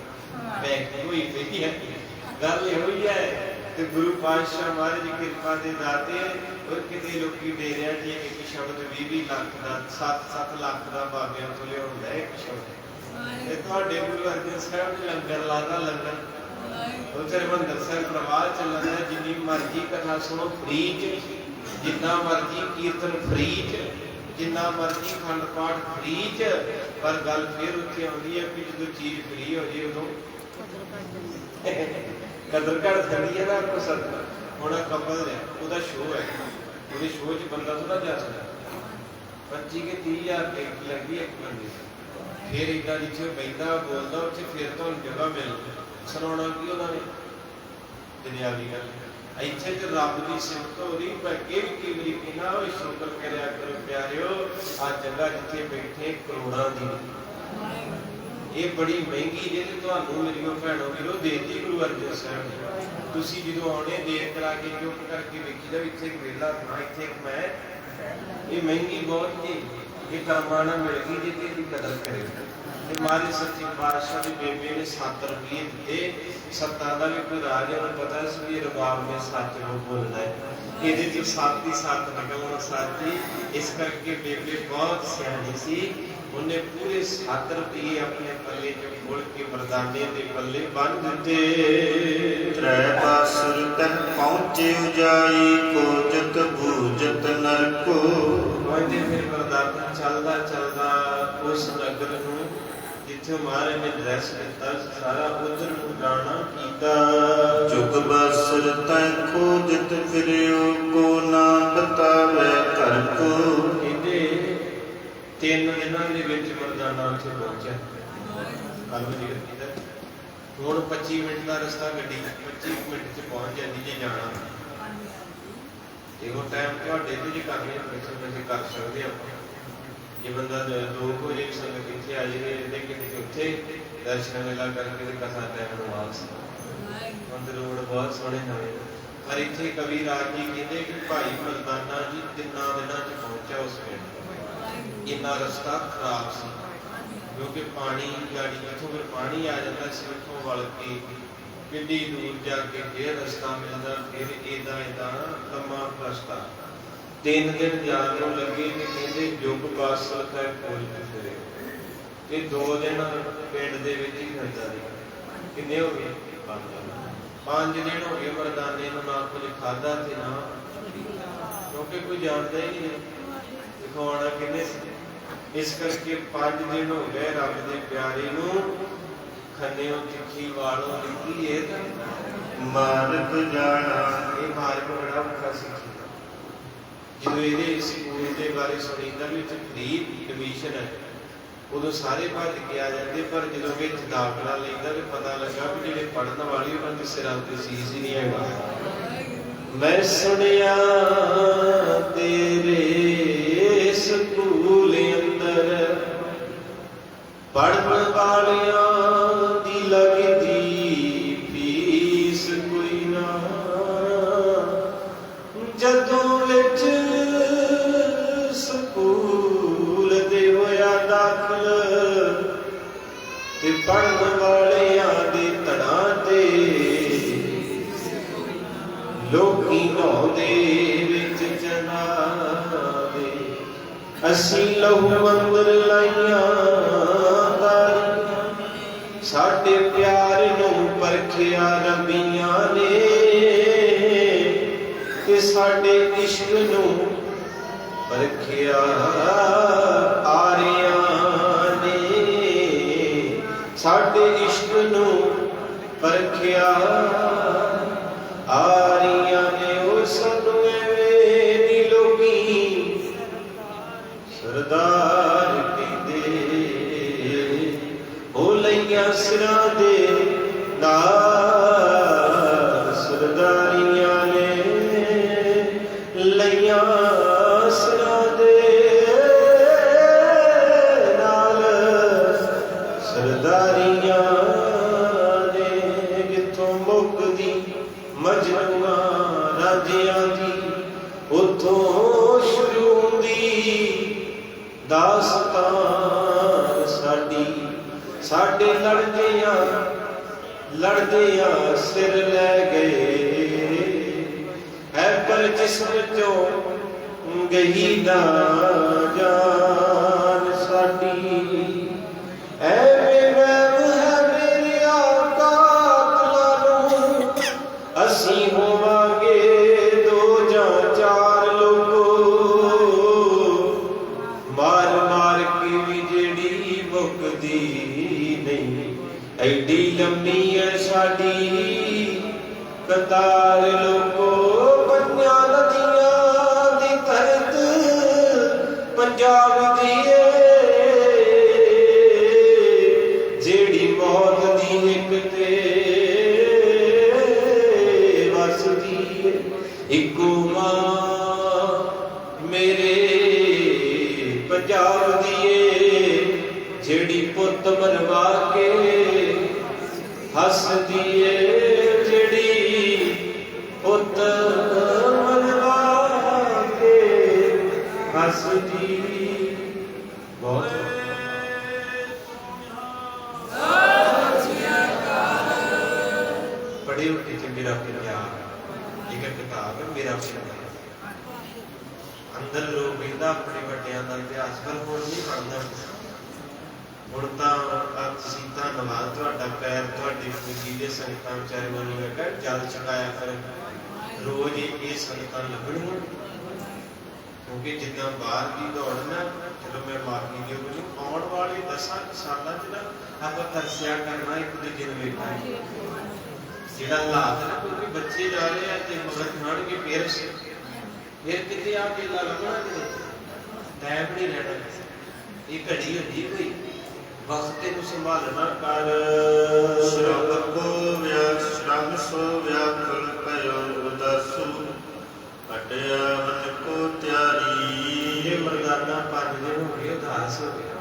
ਬੈਗ ਹੋਈ ਪਈ ਹੈ। ਗੱਲ ਇਹੋ ਹੀ ਹੈ। ਤੇ ਗੁਰੂ ਪਾਤਸ਼ਾਹ ਮਹਾਰਾਜ ਦੀ ਕਿਰਪਾ ਦੇ ਦਾਤੇ, ਔਰ ਕਿਤੇ ਲੋਕੀ ਦੇ ਰਿਹਾ ਜੀ ਇੱਕ ਸ਼ਬਦ 20-20 ਲੱਖ ਦਾ, 7-7 ਲੱਖ ਦਾ ਬਾਬਿਆਂ ਤੋਂ ਲਿਆਉਂਦਾ ਇੱਕ ਸ਼ਬਦ। ਤੇ ਤੁਹਾਡੇ ਗੁਰੂ ਅਰਜਨ ਸਾਹਿਬ ਨੇ ਲੰਗਰ ਲਾਦਾ, ਲੰਗਰ ਉੱਥੇ ਹਰਿਮੰਦਰ ਸਾਹਿਬ ਪ੍ਰਵਾਹ ਚੱਲਦਾ, ਜਿੰਨੀ ਮਰਜ਼ੀ ਕਥਾ ਸੁਣੋ ਫ੍ਰੀ 'ਚ, ਜਿੰਨਾ ਮਰਜ਼ੀ ਕੀਰਤਨ ਫ੍ਰੀ 'ਚ, ਜਿੰਨਾ ਮਰਜ਼ੀ ਖੰਡ ਪਾਠ ਫ੍ਰੀ 'ਚ। ਪਰ ਗੱਲ ਫਿਰ ਉੱਥੇ ਆਉਂਦੀ ਹੈ ਕਿ ਜਦੋਂ ਚੀਜ਼ ਫ੍ਰੀ ਹੋ ਜੇ ਉਦੋਂ ਕਦਰ ਘੜ ਜਾਂਦੀ ਹੈ ਨਾ। ਕੋ ਸਤ ਹੋਣਾ ਕਪਲ ਹੈ, ਉਹਦਾ ਸ਼ੋਅ ਹੈ, ਉਹਦੇ ਸ਼ੋਅ 'ਚ ਬੰਦਾ ਥੋੜਾ ਜਾ ਸਕਦਾ, 25 ਕੇ 30,000 ਟਿਕਟ ਲੱਗਦੀ ਇੱਕ ਬੰਦੇ ਦੀ। ਫਿਰ ਇੱਦਾਂ ਜਿੱਥੇ ਬੈਠਾ ਬੋਲਦਾ ਉੱਥੇ ਫਿਰ ਤੁਹਾਨੂੰ ਜਗ੍ਹਾ ਮਿਲ ਸੁਣਾਉਣਾ ਕੀ ਉਹਨਾਂ ਨੇ ਦੁਨਿਆਵੀ ਗੱਲ। ਇੱਥੇ ਤੇ ਰੱਬ ਦੀ ਸਿਫਤ ਹੋ ਰਹੀ, ਪਰ ਇਹ ਵੀ ਕਈ ਵਾਰੀ ਕਹਿੰਦਾ ਉਹ ਸ਼ੁਕਰ ਕਰਿਆ ਕਰੋ ਪਿਆਰਿਓ, ਆ ਜਗ੍ਹਾ ਜਿੱਥੇ ਬੈਠੇ ਕਰੋੜਾਂ ਦੀ, ਇਹ ਬੜੀ ਮਹਿੰਗੀ ਜੇ ਤੁਹਾਨੂੰ ਮੇਰੀਓ ਭੈਣੋ ਵੀਰੋ ਦੇਤੀ ਗੁਰੂ ਅਰਜਨ ਸਾਹਿਬ ਨੇ। ਤੁਸੀਂ ਜਦੋਂ ਆਉਣੇ ਦੇਰ ਕਰਾ ਕੇ ਚੁੱਪ ਕਰਕੇ ਵੇਖੀਦਾ ਵੀ ਇੱਥੇ ਇੱਕ ਵੇਲਾ ਨਾ, ਇੱਥੇ ਇੱਕ ਮੈਂ, ਇਹ ਮਹਿੰਗੀ ਬਹੁਤ ਜੀ, ਇਹ ਕਰਮਾਣਾ ਮਿਲ ਗਈ ਜੇ ਇਹਦੀ ਕਦਰ ਕਰੇ। ਤੇ ਮਾਰੇ ਸੱਚੇ ਪਾਤਸ਼ਾਹ ਦੀ ਬੇਬੇ ਨੇ 7 ਰੁਪਏ ਦਿੱਤੇ। ਸੱਤਾਂ ਦਾ ਵੀ ਕੋਈ ਰਾਜ ਉਹਨੂੰ ਪਤਾ ਸੀ ਵੀ ਰਬਾਬ ਨੇ ਸੱਚ ਨੂੰ ਬੋਲਣਾ ਹੈ, ਇਹਦੇ ਚ 7 ਹੀ 7 ਨਿਕਲਣਾ ਸਾਚੀ। ਇਸ ਕਰਕੇ ਬੇਬੇ ਬਹੁਤ ਸਿਆਣੀ ਸੀ, ਉਹਨੇ ਪੂਰੇ 7 ਰੁਪਏ ਆਪਣੇ ਪੱਲੇ ਚੋਂ ਖੋਲ ਕੇ ਮਰਦਾਨੇ ਦੇ ਪੱਲੇ ਬੰਨ ਦਿੱਤੇ। ਤ੍ਰੈ ਬਾਸੁਰ ਤਕ ਪਹੁੰਚੇ ਉਜਾਈ, ਕੋਜਤ ਬੂਜਤ ਨਰਕੋ। ਉਹਦੇ ਫਿਰ ਮਰਦਾਨਾ ਚੱਲਦਾ ਚੱਲਦਾ ਉਸ ਨਗਰ ਨੂੰ ਜਿੱਥੇ ਮਹਾਰਾਜ ਨੇ ਡਰੈਸ ਦਿੱਤਾ ਸਾਰਾ ਉਧਰ ਨੂੰ ਜਾਣਾ ਕੀਤਾ। ਜੁਗ ਬਾਸੁਰ ਤੈ ਖੋਜਤ ਫਿਰਿਓ, ਕੋ ਨਾ ਬਤਾਵੇ ਘਰ ਕੋ। ਇਹਦੇ 3 ਦਿਨਾਂ ਦੇ ਵਿੱਚ ਮਰਦਾਨਾ ਉੱਥੇ ਪਹੁੰਚਿਆ। ਕੱਲ ਵੀ ਕੀਤਾ ਹੁਣ 25 ਮਿੰਟ ਦਾ ਰਸਤਾ ਗੱਡੀ 25 ਮਿੰਟ 'ਚ ਪਹੁੰਚ ਜਾਂਦੀ ਜੇ ਜਾਣਾ। ਇਹੋ ਟਾਈਮ ਤੁਹਾਡੇ ਤੋਂ ਜੇ ਕਰਨੇ ਤੁਸੀਂ ਕਰ ਸਕਦੇ ਆਪਾਂ। ਜੇ ਬੰਦਾ 2 ਵਜੇ ਸੰਗਤ ਇੱਥੇ ਆ ਜਾਵੇ ਲੇਕਿਨ ਉੱਥੇ ਦਰਸ਼ਨ ਮੇਲਾ ਕਰਕੇ ਤੇ ਕਥਾ ਟਾਈਮ ਨੂੰ ਵਾਪਸ ਮੰਦਰ ਰੋਡ ਬਹੁਤ ਸੋਹਣੇ ਨਵੇਂ। ਪਰ ਇੱਥੇ ਕਵੀ ਰਾਜ ਜੀ ਕਹਿੰਦੇ ਕਿ ਭਾਈ ਮਰਦਾਨਾ ਜੀ 3 ਦਿਨਾਂ 'ਚ ਪਹੁੰਚਿਆ ਉਸ ਪਿੰਡ। ਇੰਨਾ ਰਸਤਾ ਖਰਾਬ ਸੀ ਕਿਉਂਕਿ ਪਾਣੀ ਗਾੜੀ ਇੱਥੋਂ ਫਿਰ ਪਾਣੀ ਆ ਜਾਂਦਾ ਸੀ, ਉੱਥੋਂ ਵਲ ਕੇ ਕਿੰਨੀ ਦੂਰ ਜਾ ਕੇ ਫਿਰ ਰਸਤਾ ਮਿਲਦਾ, ਫਿਰ ਏਦਾਂ ਲੰਮਾ ਰਸਤਾ। 3 ਦਿਨ ਜਾਣ ਨੂੰ ਲੱਗੇ ਤੇ ਕਹਿੰਦੇ ਜੁਗ ਬਾਸਲ ਤੱਕ ਪਹੁੰਚ ਫਿਰੇ। ਇਹ 2 ਦਿਨ ਪਿੰਡ ਦੇ ਵਿੱਚ ਹੀ ਫਿਰਦਾ ਰਿਹਾ। ਕਿੰਨੇ ਹੋ ਗਏ? 5 ਦਿਨ ਹੋ ਗਏ ਮਰਦਾਨੇ ਨੂੰ ਨਾ ਕੁਝ ਖਾਧਾ ਤੇ ਨਾ, ਕਿਉਂਕਿ ਕੋਈ ਜਾਣਦਾ ਹੀ ਨਹੀਂ ਦਿਖਾਉਣਾ ਕਿੰਨੇ ਸੀ। ਇਸ ਕਰਕੇ 5 ਦਿਨ ਹੋ ਗਏ ਰੱਬ ਦੇ ਪਿਆਰੇ ਨੂੰ ਖੰਨਿਓ ਤਿੱਖੀ ਵਾਲੋਂ ਲਿਖੀ। ਇਹ ਤਾਂ ਮਾਰਗ ਜਾਣਾ, ਇਹ ਮਾਰਗ ਬੜਾ ਔਖਾ ਸੀ। ਜਦੋਂ ਇਹਦੇ ਸਕੂਲ ਦੇ ਬਾਰੇ ਸੁਣੀਦਾ ਵੀ ਉੱਥੇ ਫ੍ਰੀ ਐਡਮਿਸ਼ਨ ਹੈ, ਉਦੋਂ ਸਾਰੇ ਭੱਜ ਕੇ ਆ ਜਾਂਦੇ। ਪਰ ਜਦੋਂ ਵਿੱਚ ਦਾਖਲਾ ਲੈਂਦਾ ਵੀ ਪਤਾ ਲੱਗਾ ਵੀ ਜਿਹੜੇ ਪੜ੍ਹਨ ਵਾਲੇ ਉਹਨਾਂ ਦੇ ਸਿਰਾਂ ਤੇ ਸੀਸ ਹੀ ਨਹੀਂ ਹੈਗਾ। ਮੈਂ ਸੁਣਿਆ ਤੇਰੇ ਸਕੂਲ ਅੰਦਰ ਪੜ੍ਹਨ ਵਾਲਿਆਂ ਦੀ ਲੱਗਦੀ ਫੀਸ ਕੋਈ ਨਾ। ਜਦੋਂ ਵਿੱਚ ਸਕੂਲ ਦੇ ਹੋਇਆ ਦਾਖਲ ਤੇ ਪੜ੍ਹਨ ਵਾਲਿਆਂ ਦੇ ਧੜਾਂ ਤੇ ਲੋਕੀ ਨਹਾਉਂਦੇ ਵਿੱਚ ਜਨਾਵੇ। ਅਸੀਂ ਲਹੂ ਮੰਦਰ ਲਾਈਆਂ ਸਾਡੇ ਪਿਆਰ ਨੂੰ ਪਰਖਿਆ ਰਬੀਆਂ ਨੇ ਤੇ ਸਾਡੇ ਇਸ਼ਕ ਨੂੰ ਪਰਖਿਆ ਆਰਿਆਂ ਨੇ। ਸਾਡੇ ਇਸ਼ਕ ਨੂੰ ਪਰਖਿਆ ਆਰਿਆਂ ਨੇ। ਉਹ ਸਾਨੂੰ ਐਵੇਂ ਨੀ ਲੋਕੀ ਸਰਦਾਰ ਕਹਿੰਦੇ, ਉਹ ਲਈਆਂ ਸਿਰਾਂ ਦੇ ਨਾਲ ਸਰਦਾਰੀਆਂ ਨੇ। ਲਈਆਂ ਸਿਰਾਂ ਦੇ ਨਾਲ ਸਰਦਾਰੀਆਂ ਨੇ। ਜਿੱਥੋਂ ਮੁੱਕਦੀ ਮਜਨੂਆਂ ਰਾਜਿਆਂ ਦੀ, ਉੱਥੋਂ ਸ਼ੁਰੂ ਹੁੰਦੀ ਦਾਸਤਾਨ ਸਾਡੀ। ਸਾਡੇ ਲੜਦਿਆਂ ਸਿਰ ਲੈ ਗਏ ਹੈ, ਪਰ ਜਿਸਮ ਚੋਂ ਗਈ ਨਾ ਜਾਨ ਸਾਡੀ। ਐਵੇਂ ਵਹਿਮ ਹੈ ਮੇਰੇ ਆਕਾ ਨੂੰ, ਅਸੀਂ ਹੋਵਾਂਗੇ 2 ਜਾਂ 4 ਲੋਕੋ। ਮਾਰ ਮਾਰ ਕੇ ਵੀ ਜਿਹੜੀ ਮੁੱਕਦੀ ਨਹੀਂ, ਐਡੀ ਲੰਮੀ ਹੈ ਸਾਡੀ ਕਤਾਰ ਲੋਕੋ। 5 ਨਦੀਆਂ ਦੀ ਧਰਤ ਪੰਜਾਬ ਦੀ ਏ, ਜਿਹੜੀ ਮੌਤ ਦੀ ਇੱਕ ਤੇ ਵਸਦੀ ਏ। ਇੱਕੋ ਮਾਂ ਮੇਰੇ ਪੰਜਾਬ ਦੀ ਏ, ਜਿਹੜੀ ਪੁੱਤ ਮਰਵਾ ਕੇ ਹੱਸਦੀ ਏ। ਜਿਹੜੀ ਪੁੱਤ ਮਰਵਾ ਕੇ ਹੱਸਦੀ। ਬਹੁਤ ਭਾਵ ਹੈ ਮੇਰਾ ਪਿਆਰ। ਅੰਦਰ ਲੋਕ ਕਹਿੰਦਾ ਆਪਣੇ ਵੱਡਿਆਂ ਦਾ ਇਤਿਹਾਸ, ਪਰ ਹੁਣ ਨਹੀਂ ਪੜ੍ਹਦਾ। ਹੁਣ ਤਾਂ ਤੁਸੀਂ ਧੰਨਵਾਦ ਤੁਹਾਡਾ, ਪੈਰ ਤੁਹਾਡੀ ਪੂਜੀ ਦੇ ਸੰਗਤਾਂ ਵਿਚਾਰੇ ਮੈਨੂੰ ਲੱਗਾ ਜਲ ਚੁਕਾਇਆ ਕਰ, ਰੋਜ਼ ਇਹ ਸੰਗਤਾਂ ਲੱਭਣੀਆਂ। ਕਿਉਂਕਿ ਜਿੱਦਾਂ ਬਾਹਰ ਦੀ ਦੌੜ ਨਾ, ਚਲੋ ਮੈਂ ਮਾਫੀ ਦਿਓ ਮੈਨੂੰ, ਆਉਣ ਵਾਲੇ 10 ਸਾਲਾਂ 'ਚ ਨਾ ਆਪਾਂ ਤਰਸਿਆ ਕਰਨਾ ਇੱਕ ਦੂਜੇ ਨੂੰ ਵੇਖਾਂਗੇ। ਜਿਹੜਾ ਹਾਲਾਤ ਨਾ, ਕਿਉਂਕਿ ਬੱਚੇ ਜਾ ਰਹੇ ਆ ਤੇ ਮਗਰ ਖਾਣਗੇ, ਫਿਰ ਕਿਤੇ ਆ ਕੇ ਲੱਗਣਾ ਟਾਈਮ ਨਹੀਂ ਰਹਿਣਾ। ਇਹ ਘੜੀ ਹੁੰਦੀ ਕੋਈ ਵਕਤ ਨੂੰ ਸੰਭਾਲਣਾ ਕਰ। ਸ਼ਰਮ ਸੋ ਵਿਆਕੁਲ ਭਇਓ ਉਦਾਸੁ, ਅਟਿਆ ਮਨ ਕੋ ਤਿਆਰੀ। ਇਹ ਮਰਦਾਨਾ 5 ਦਿਨ ਹੋ ਗਏ ਉਦਾਸ ਹੋ ਗਿਆ।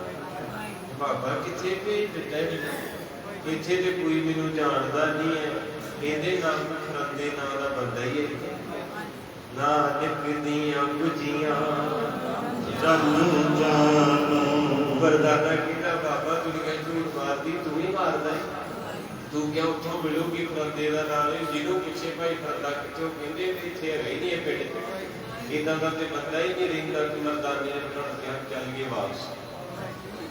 ਬਾਬਾ ਕਿੱਥੇ ਭੇਜ ਦਿੱਤਾ ਮੈਨੂੰ, ਇੱਥੇ ਤੇ ਕੋਈ ਮੈਨੂੰ ਜਾਣਦਾ ਨਹੀਂ ਹੈ। ਇਹਦੇ ਨਾਲ ਖਰੰਦੇ ਨਾਂ ਦਾ ਬੰਦਾ ਹੀ ਹੈ ਨਾ, ਨਿਕਦੀਆਂ ਗੁਜੀਆਂ ਜਨ ਜਾਨੂ। ਵਰਦਾਨਾ ਕਿਹੜਾ ਬਾਬਾ ਦੁਨੀਆ ਝੂਠ ਮਾਰਦੀ, ਤੂੰ ਹੀ ਮਾਰਦਾ ਹੈ। ਤੂੰ ਕਿਉਂ ਉੱਥੋਂ ਮਿਲੂਗੀ ਖਰੰਦੇ ਦਾ ਨਾਲ, ਜਿਹਨੂੰ ਪਿੱਛੇ ਭਾਈ ਖਰੰਦਾ ਕਿੱਥੋਂ ਕਹਿੰਦੇ ਇੱਥੇ ਰਹੀ ਨਹੀਂ ਪਿੰਡ ਚ, ਇੱਦਾਂ ਦਾ ਤੇ ਬੰਦਾ ਹੀ ਨਹੀਂ ਰਹਿੰਦਾ ਕਿ ਮਰਦਾਨੇ ਨੇ ਬਣਾਉਣ ਚੱਲ ਗਏ ਵਾਪਸ।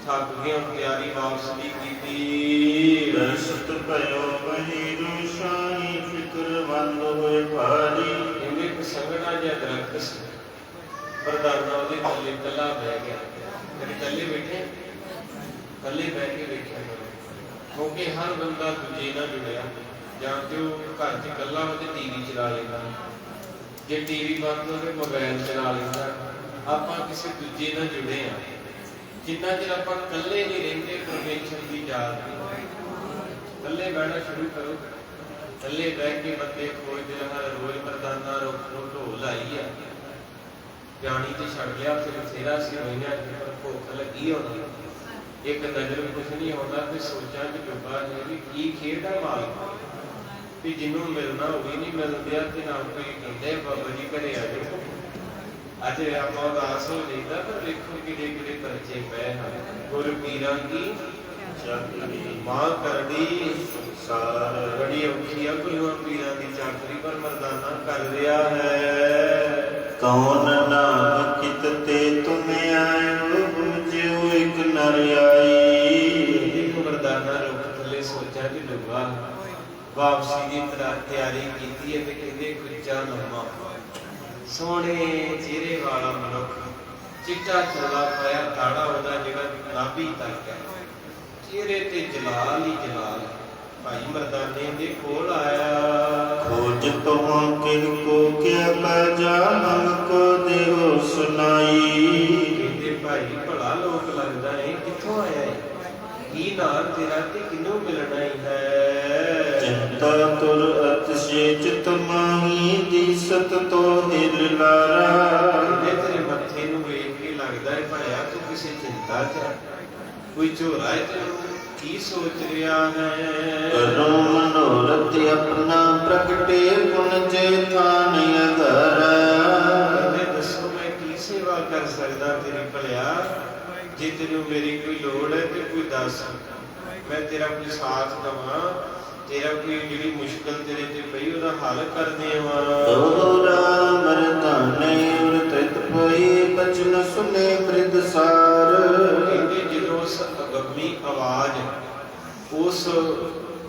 ਥੱਕ ਗਿਆ, ਤਿਆਰੀ ਵਾਪਸ ਨਹੀਂ ਕੀਤੀ। ਦਰਸ਼ਤ ਭਇਓ ਬਹਿਰੂ ਸ਼ਾਹੀ, ਫਿਕਰ ਬੰਦ ਹੋਏ ਭਾਰੀ। ਇਹਨੇ ਇੱਕ ਸੰਗਣਾ ਜਿਹਾ ਦਰਖਤ ਸੀ, ਮਰਦਾਨਾ ਉਹਦੇ ਥੱਲੇ ਇਕੱਲਾ ਬਹਿ ਗਿਆ। ਕਦੇ ਇਕੱਲੇ ਬੈਠੇ, ਇਕੱਲੇ ਬਹਿ ਕੇ ਵੇਖਿਆ ਕਿਉਂਕਿ ਹਰ ਬੰਦਾ ਦੂਜੇ ਨਾਲ ਜੁੜਿਆ। ਜਾਂ ਤੇ ਉਹ ਘਰ 'ਚ ਇਕੱਲਾ ਉਹਦੇ ਟੀਵੀ ਚਲਾ ਲੈਂਦਾ, ਜੇ ਟੀਵੀ ਬੰਦ ਹੋਵੇ ਮੋਬਾਈਲ ਚਲਾ ਲੈਂਦਾ। ਆਪਾਂ ਕਿਸੇ ਦੂਜੇ ਨਾਲ ਜੁੜੇ ਆ। ਜਿੰਨਾ ਚਿਰ ਆਪਾਂ ਇਕੱਲੇ ਨਹੀਂ ਰਹਿੰਦੇ, ਪਰਮੇਸ਼ਰ ਦੀ ਯਾਦ ਨਹੀਂ। ਇਕੱਲੇ ਬਹਿਣਾ ਸ਼ੁਰੂ ਕਰੋ, ਇਕੱਲੇ ਬਹਿ ਕੇ ਬੰਦੇ ਖੋਜਦੇ ਹਰ ਰੋਜ਼ ਮਰਦਾਨਾ ਰੋਕ ਢੋਲ ਆਈ ਆ, ਜਾਣੀ ਤੇ ਛੱਡ ਲਿਆ। ਫਿਰ ਤੇਰਾ ਸੀ ਮਹੀਨਿਆਂ ਪਰ ਭੁੱਖ ਲੱਗੀ ਹੋਣੀ, ਇੱਕ ਨਜ਼ਰ ਕੁਛ ਨਹੀਂ ਆਉਂਦਾ, ਤੇ ਸੋਚਾਂ 'ਚ ਡੁੱਬਾ ਹੈ ਵੀ ਕੀ ਖੇਡ ਆ ਮਾਲਕ, ਵੀ ਜਿਹਨੂੰ ਮਿਲਣਾ ਉਹ ਵੀ ਨਹੀਂ ਮਿਲਦਿਆ, ਤੇ ਨਾ ਕੋਈ ਕਹਿੰਦੇ ਬਾਬਾ ਜੀ ਘਰੇ ਆ ਜਾਓ। ਅੱਜ ਆਪਾਂ ਉਦਾਸ ਹੋ ਜਾਈਦਾ, ਪਰ ਵੇਖੋ ਕਿਹੜੇ ਕਿਹੜੇ ਪਰਚੇ ਪਏ ਹਨ। ਗੁਰ ਪੀਰਾਂ ਕੀ ਚਾਕਰੀ ਮਾਂ ਕਰਦੀ ਸਾਰ, ਬੜੀ ਔਖੀ ਆ ਗੁਰੂਆਂ ਪੀਰਾਂ ਦੀ ਚਾਕਰੀ, ਪਰ ਮਰਦਾਨਾ ਕਰ ਰਿਹਾ ਹੈ। ਕੌਣ ਨਾਮ ਕਿਤ ਤੇ ਤੁਮ ਆਇਓ, ਜਿਉ ਇਕ ਨਰ ਆਈ। ਮਰਦਾਨਾ ਰੁੱਖ ਥੱਲੇ ਸੋਚਾਂ ਕਿ ਡੁੱਬਾ, ਵਾਪਸੀ ਦੀ ਤਿਆਰੀ ਕੀਤੀ ਹੈ। ਤੇ ਕਹਿੰਦੇ ਕੁੱਚਾ ਲੰਮਾ ਸੋਹਣੇ ਚਿਹਰੇ ਵਾਲਾ ਮਨੁੱਖ, ਚਿੱਟਾ ਚੋਲਾ ਪਾਇਆ, ਦਾੜਾ ਉਹਦਾ ਜਿਹੜਾ ਨਾਭੀ ਤੱਕ ਹੈ, ਚਿਹਰੇ ਤੇ ਜਲਾਲ ਹੀ ਜਲਾਲ। ਭਾਈ ਮਰਦਾਨੇ ਦੇ ਕੋਲ ਆਇਆ, ਖੋਜ ਤੁਮ ਕਿਨ ਕੋ ਕਿਆ ਬਾਜਾ, ਮਨ ਕੋ ਦੇਹੋ ਸੁਨਾਈ। ਕਹਿੰਦੇ ਭਾਈ ਭਲਾ ਲੋਕ ਲੱਗਦਾ ਹੈ, ਕਿੱਥੋਂ ਆਇਆ ਹੈ, ਕੀ ਨਾਂ ਤੇਰਾ ਤੇ ਕਿਹਨੂੰ ਮਿਲਣਾ ਹੀ ਹੈ। ਚਿੰਤਾ ਤੁਰ ਅਤਿਸ਼ੇ ਚਿਤ ਮਾਹੀ, ਦੀਸਤ ਤੋ ਹਿਲ ਲਾਰਾ। ਕਹਿੰਦੇ ਤੇਰੇ ਮੱਥੇ ਨੂੰ ਵੇਖ ਕੇ ਲੱਗਦਾ ਹੈ ਭਾਇਆ ਤੂੰ ਕਿਸੇ ਚਿੰਤਾ 'ਚ, ਕੋਈ ਝੋਰਾ ਹੈ ਤੈਨੂੰ, ਕੀ ਸੋਚ ਰਿਹਾ ਹੈ। ਕਰੋ ਮਨੋਰਥ ਆਪਣਾ ਪ੍ਰਗਟੇ, ਗੁਣ ਜੇ ਥਾਨ ਅਧਾਰਾ। ਕਹਿੰਦੇ ਦੱਸੋ ਮੈਂ ਕੀ ਸੇਵਾ ਕਰ ਸਕਦਾ ਤੇਰੀ ਭਲਿਆ, ਜੇ ਤੈਨੂੰ ਮੇਰੀ ਕੋਈ ਲੋੜ ਹੈ ਤੇ ਕੋਈ ਦੱਸ, ਮੈਂ ਤੇਰਾ ਕੋਈ ਸਾਥ ਦੇਵਾਂ, ਤੇਰਾ ਕੋਈ ਜਿਹੜੀ ਮੁਸ਼ਕਲ ਤੇਰੇ ਤੇ ਪਈ ਉਹਦਾ ਹੱਲ ਕਰ ਦੇਵਾਂ। ਦੋਹਰਾ ਮਰਦਾਨੇ ਉਰਤਿਤ ਪਈ, ਬਚਨ ਸੁਨੇ ਮ੍ਰਿਦ ਸਾਰ। ਕਹਿੰਦੇ ਜਦੋਂ ਉਸ ਅਗੰਮੀ ਆਵਾਜ਼, ਉਸ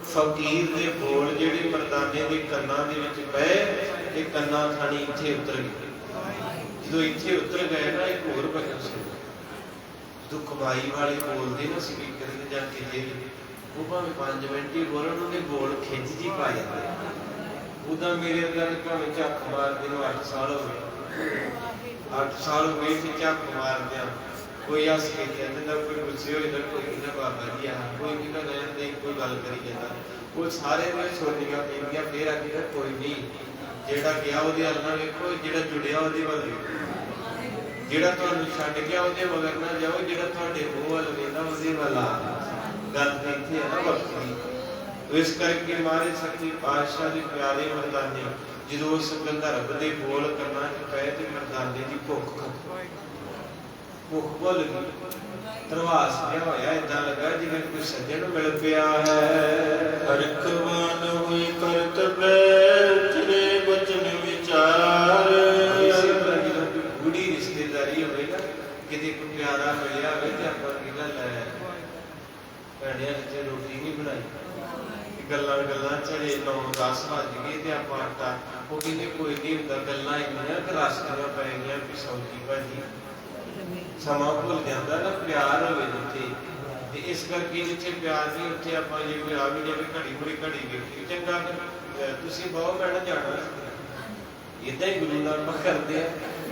ਫਕੀਰ ਦੇ ਬੋਲ ਜਿਹੜੇ ਮਰਦਾਨੇ ਦੇ ਕੰਨਾਂ ਦੇ ਵਿੱਚ ਪਏ, ਤੇ ਕੰਨਾਂ ਥਾਣੀ ਇੱਥੇ ਉਤਰ ਗਏ। ਜਦੋਂ ਇੱਥੇ ਉਤਰ ਗਏ ਨਾ, ਇੱਕ ਹੋਰ ਭਜਨ ਸੀ, ਜਦੋਂ ਕਮਾਈ ਵਾਲੇ ਬੋਲਦੇ ਨਾ ਸਪੀਕਰ ਤੇ ਜਾ ਕੇ, ਜੇ ਉਹ ਭਾਵੇਂ 5 ਮਿੰਟ ਹੀ ਬੋਲਣ, ਉਹਦੇ ਬੋਲ ਖਿੱਚ ਜੀ ਪਾ ਜਾਂਦੇ। ਉਹਦਾ ਮੇਰੇ ਅੰਦਰ ਭਾਵੇਂ ਝੱਕ ਮਾਰਦੇ ਨੂੰ 8 ਸਾਲ ਹੋ ਗਏ, 8 ਸਾਲ ਹੋ ਗਏ ਕਿ ਝੱਕ ਮਾਰਦਿਆਂ। ਕੋਈ ਹੱਸ ਕੇ ਕਹਿ ਦਿੰਦਾ, ਕੋਈ ਗੁੱਸੇ ਹੋ ਜਾਂਦਾ, ਕੋਈ ਕਹਿੰਦਾ ਬਾਬਾ ਜੀ ਆ, ਕੋਈ ਕਹਿੰਦਾ ਰਹਿਣ ਦੇ, ਕੋਈ ਗੱਲ ਕਰੀ ਜਾਂਦਾ। ਉਹ ਸਾਰੇ ਨੇ ਛੋਟੀਆਂ ਪੈਂਦੀਆਂ, ਫੇਰ ਆ ਕੇ ਕੋਈ ਨਹੀਂ, ਜਿਹੜਾ ਗਿਆ ਉਹਦੇ ਵੱਲ ਨਾ ਵੇਖੋ, ਜਿਹੜਾ ਜੁੜਿਆ ਉਹਦੇ ਵੱਲ ਵੇਖੋ, ਜਿਹੜਾ ਤੁਹਾਨੂੰ ਛੱਡ ਗਿਆ ਉਹਦੇ ਮਗਰ ਨਾ ਜਾਓ, ਜਿਹੜਾ ਤੁਹਾਡੇ ਮੂੰਹ ਵੱਲ ਵੇਖਦਾ ਉਹਦੇ ਵੱਲ ਆ। ਗੱਲ ਤਾਂ ਇੱਥੇ ਹੈ ਨਾ ਵਕਤੀ। ਇਸ ਕਰਕੇ ਮਹਾਰਾਜ ਸੱਚੇ ਪਾਤਸ਼ਾਹ ਦੇ ਪਿਆਰੇ ਮਰਦਾਨੇ, ਜਦੋਂ ਉਸ ਗੰਧਰਵ ਦੇ ਬੋਲ ਕੰਨਾਂ 'ਚ ਪਏ ਤੇ ਮਰਦਾਨੇ ਦੀ ਭੁੱਖ ਭੁੱਲ ਗਈ। ਧਰਵਾਸ ਪਿਆ ਹੋਇਆ, ਏਦਾਂ ਲੱਗਾ ਜਿਵੇਂ ਕੋਈ ਸੱਜਣ ਮਿਲ ਪਿਆ ਹੈ। ਹਰਖਵਾਨ ਹੋਈ ਕਰਤ ਬੈ, ਤੇਰੇ ਬਚਨ ਵਿਚਾਰ। ਨਿਆਣਿਆਂ ਜਿੱਥੇ ਰੋਟੀ ਨਹੀਂ ਬਣਾਈ, ਗੱਲਾਂ ਗੱਲਾਂ ਚਲੇ 9-10 ਵੱਜ ਗਏ ਤੇ ਆਪਾਂ ਆਟਾ, ਉਹ ਕਹਿੰਦੇ ਕੋਈ ਨਹੀਂ ਹੁੰਦਾ, ਗੱਲਾਂ ਇੰਨੀਆਂ ਕਿ ਰਸਤੀਆਂ ਪੈ ਗਈਆਂ ਵੀ ਸੌਜੀ ਭਾਜੀ ਸਮਾਂ ਭੁੱਲ ਜਾਂਦਾ ਨਾ, ਪਿਆਰ ਹੋਵੇ ਜਿੱਥੇ। ਤੇ ਇਸ ਕਰਕੇ ਜਿੱਥੇ ਪਿਆਰ ਨਹੀਂ ਉੱਥੇ ਆਪਾਂ ਜੇ ਕੋਈ ਆ ਵੀ ਜਾਵੇ ਘੜੀ ਮੁੜੀ ਘੜੀ ਵੇਖੀ ਚੰਗਾ ਤੁਸੀਂ ਬਹੁਤ ਮੈਡਮ ਜਾਣਾ, ਏਦਾਂ ਹੀ ਗੁਰੂ ਨਾਨਕ ਕਰਦੇ ਆ।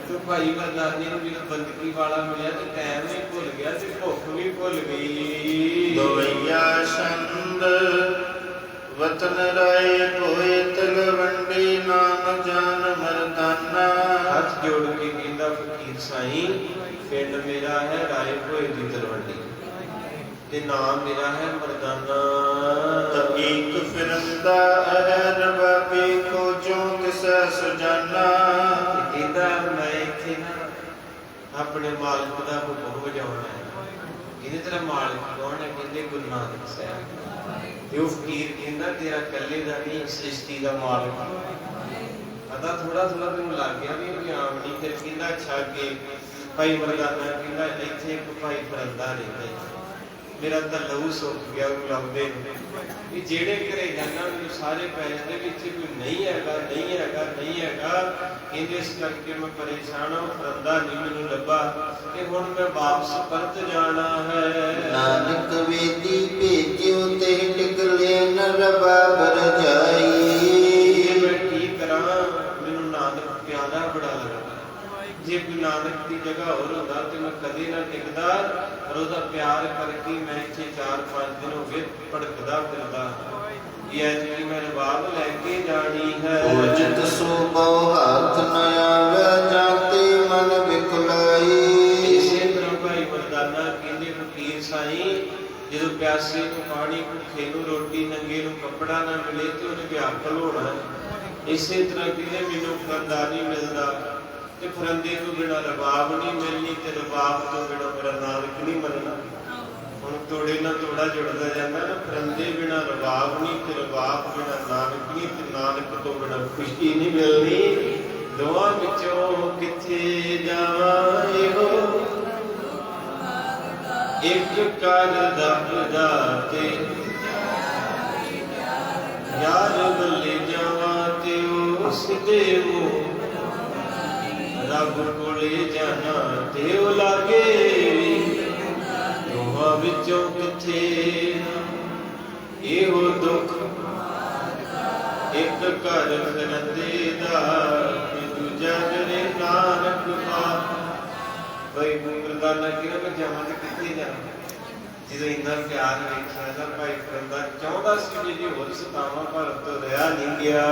ਤੇ ਭਾਈ ਮਰਦਾਨੇ ਨੂੰ ਜਦੋਂ ਬੰਦਗੀ ਵਾਲਾ ਮਿਲਿਆ ਤੇ ਟਾਈਮ ਵੀ ਭੁੱਲ ਗਿਆ ਤੇ ਭੁੱਖ ਵੀ ਭੁੱਲ ਗਈ। ਦੋਈਆ ਛੰਦ ਵਤਨ ਰਾਏ ਹੋਏ ਤਲਵੰਡੀ, ਨਾਮ ਜਾਨ ਮਰਦਾਨਾ। ਹੱਥ ਜੋੜ ਕੇ ਕਹਿੰਦਾ ਫਕੀਰ ਸਾਈਂ, ਪਿੰਡ ਮੇਰਾ ਹੈ ਰਾਏ ਭੋਏ ਦੀ ਤਲਵੰਡੀ ਤੇ ਨਾਮ ਮੇਰਾ ਹੈ ਮਰਦਾਨਾ। ਇੱਕ ਫਿਰੰਦਾ ਹੈ ਰਬਾਬੀ, ਖੋਜੋਂ ਕਿਸੈ ਸੁਜਾਨਾ। ਕਹਿੰਦਾ ਮੈਂ ਇੱਥੇ ਨਾ ਆਪਣੇ ਮਾਲਕ ਦਾ ਹੁਕਮ ਵਜਾਉਣਾ ਹੈ। ਇਹਦੇ ਤੇਰਾ ਮਾਲਕ ਕੌਣ ਹੈ? ਕਹਿੰਦੇ ਗੁਰੂ ਨਾਨਕ ਸਾਹਿਬ। ਤੇ ਉਹ ਫਕੀਰ ਕਹਿੰਦਾ ਤੇਰਾ ਇਕੱਲੇ ਦਾ ਨਹੀਂ, ਸ੍ਰਿਸ਼ਟੀ ਦਾ ਮਾਲਕ। ਪਤਾ ਥੋੜਾ ਥੋੜਾ ਮੈਨੂੰ ਲੱਗ ਗਿਆ ਵੀ ਇਹ ਆਮ ਨਹੀਂ। ਫਿਰ ਕਹਿੰਦਾ ਅੱਛਾ ਕਿ ਭਾਈ ਮਰਦਾਨਾ ਕਹਿੰਦਾ ਇੱਥੇ ਇੱਕ ਭਾਈ ਫਰੰਦਾ ਰਹਿੰਦਾ, ਮੇਰਾ ਤਾਂ ਲਹੂ ਸੁੱਕ ਗਿਆ ਉਹ ਲਾਉਂਦੇ ਵੀ ਜਿਹੜੇ ਘਰੇ ਜਾਣਾ ਮੈਨੂੰ ਸਾਰੇ ਪੈ ਜਾਂਦੇ ਵੀ ਇੱਥੇ ਕੋਈ ਨਹੀਂ ਹੈਗਾ, ਨਹੀਂ ਹੈਗਾ, ਨਹੀਂ ਹੈਗਾ। ਕਹਿੰਦੇ ਇਸ ਕਰਕੇ ਮੈਂ ਪਰੇਸ਼ਾਨ ਹਾਂ, ਫਰੰਦਾ ਨਹੀਂ ਮੈਨੂੰ ਲੱਭਾ ਤੇ ਹੁਣ ਮੈਂ ਵਾਪਸ ਪਰਤ ਜਾਣਾ ਹੈ। ਨਾਨਕ ਵੇਦੀ ਭੇਜਿਓ ਤੇ ਟਿਕਲੇ ਨ ਰਬਾਬ ਰਜਾਈ। ਮੈਂ ਕੀ ਕਰਾਂ, ਮੈਨੂੰ ਨਾਨਕ ਪਿਆਰਾ ਬੜਾ ਲੱਗਦਾ। ਜੇ ਕੋਈ ਨਾਨਕ ਦੀ ਜਗ੍ਹਾ ਹੋਰ ਹੁੰਦਾ ਤੇ ਮੈਂ ਕਦੇ ਨਾ ਟਿਕਦਾ, ਪਰ ਉਹਦਾ ਪਿਆਰ ਕਰਕੇ ਮੈਂ ਇੱਥੇ 4-5 ਦਿਨ ਹੋ ਗਏ ਭੜਕਦਾ ਫਿਰਦਾ। ਇਹ ਜੀ ਮੈਂ ਰਬਾਬ ਲੈ ਕੇ ਜਾਣੀ ਹੈ। ਉਚਿਤ ਸੋ ਬਹੁ ਹੱਥ ਨ ਆਵੇ, ਜਾਤੇ ਮਨ ਵਿਕਲਾਈ। ਇਸੇ ਤਰ੍ਹਾਂ ਭਾਈ ਮਰਦਾਨਾ ਕਹਿੰਦੇ ਫਕੀਰ ਸਾਈਂ, ਜਦੋਂ ਪਿਆਸੇ ਨੂੰ ਪਾਣੀ, ਭੁੱਖੇ ਨੂੰ ਰੋਟੀ, ਨੰਗੇ ਨੂੰ ਕੱਪੜਾ ਨਾ ਮਿਲੇ ਤੇ ਉਹਨੇ ਵਿਆਕੁਲ ਹੋਣਾ। ਇਸੇ ਤਰ੍ਹਾਂ ਕਹਿੰਦੇ ਮੈਨੂੰ ਫਰੰਦਾ ਨਹੀਂ ਮਿਲਦਾ ਤੇ ਫਰੰਦੇ ਤੋਂ ਬਿਨਾਂ ਰਬਾਬ ਨਹੀਂ ਮਿਲਣੀ ਤੇ ਰਬਾਬ ਤੋਂ ਬਿਨਾਂ ਮੇਰਾ ਨਾਨਕ ਨਹੀਂ ਮੰਨਣਾ। ਹੁਣ ਤੋੜੇ ਨਾਲ ਤੋੜਾ ਜੁੜਦਾ ਜਾਂਦਾ ਨਾ, ਫਰੰਦੇ ਬਿਨਾਂ ਰਬਾਬ ਨਹੀਂ ਤੇ ਰਬਾਬ ਬਿਨਾਂ ਨਾਨਕ ਨਹੀਂ ਤੇ ਨਾਨਕ ਤੋਂ ਬਿਨਾਂ ਖੁਸ਼ੀ ਨਹੀਂ ਮਿਲਣੀ। ਦੋਵਾਂ ਵਿੱਚੋਂ ਕਿੱਥੇ ਜਾਵਾਂ ਇਹੋ ਇੱਕ ਕਰ ਦੱਬਦਾ ਤੇ ਯਾਰ ਬੱਲੇ ਜਾਵਾਂ ਤੇ ਉਸ ਦੇ ਮੂੰਹ ਰੱਬ ਕੋਲੇ ਜਾਣਾ ਤੇ ਉਹ ਲਾਗੇ। ਦੋਹਾਂ ਵਿੱਚੋਂ ਕਿੱਥੇ ਇਹੋ ਦੁੱਖ, ਇੱਕ ਘਰ ਫਿਰੰਦੇ ਦਾ ਦੂਜਾ ਜਰੇ ਨਾਨਕ ਪਾ। ਭਾਈ ਮਰਦਾਨਾ ਕਿਹਾ ਮੈਂ ਜਾਵਾਂ ਤੇ ਕਿੱਥੇ ਜਾਵਾਂ? ਜਦੋਂ ਇੰਨਾ ਪਿਆਰ ਵੇਖਿਆ ਨਾ ਭਾਈ ਫਰੰਦਾ ਚਾਹੁੰਦਾ ਸੀ ਜੀ ਹੋਰ ਸਤਾਵਾਂ, ਪਰ ਤੋਂ ਰਿਹਾ ਨਹੀਂ ਗਿਆ।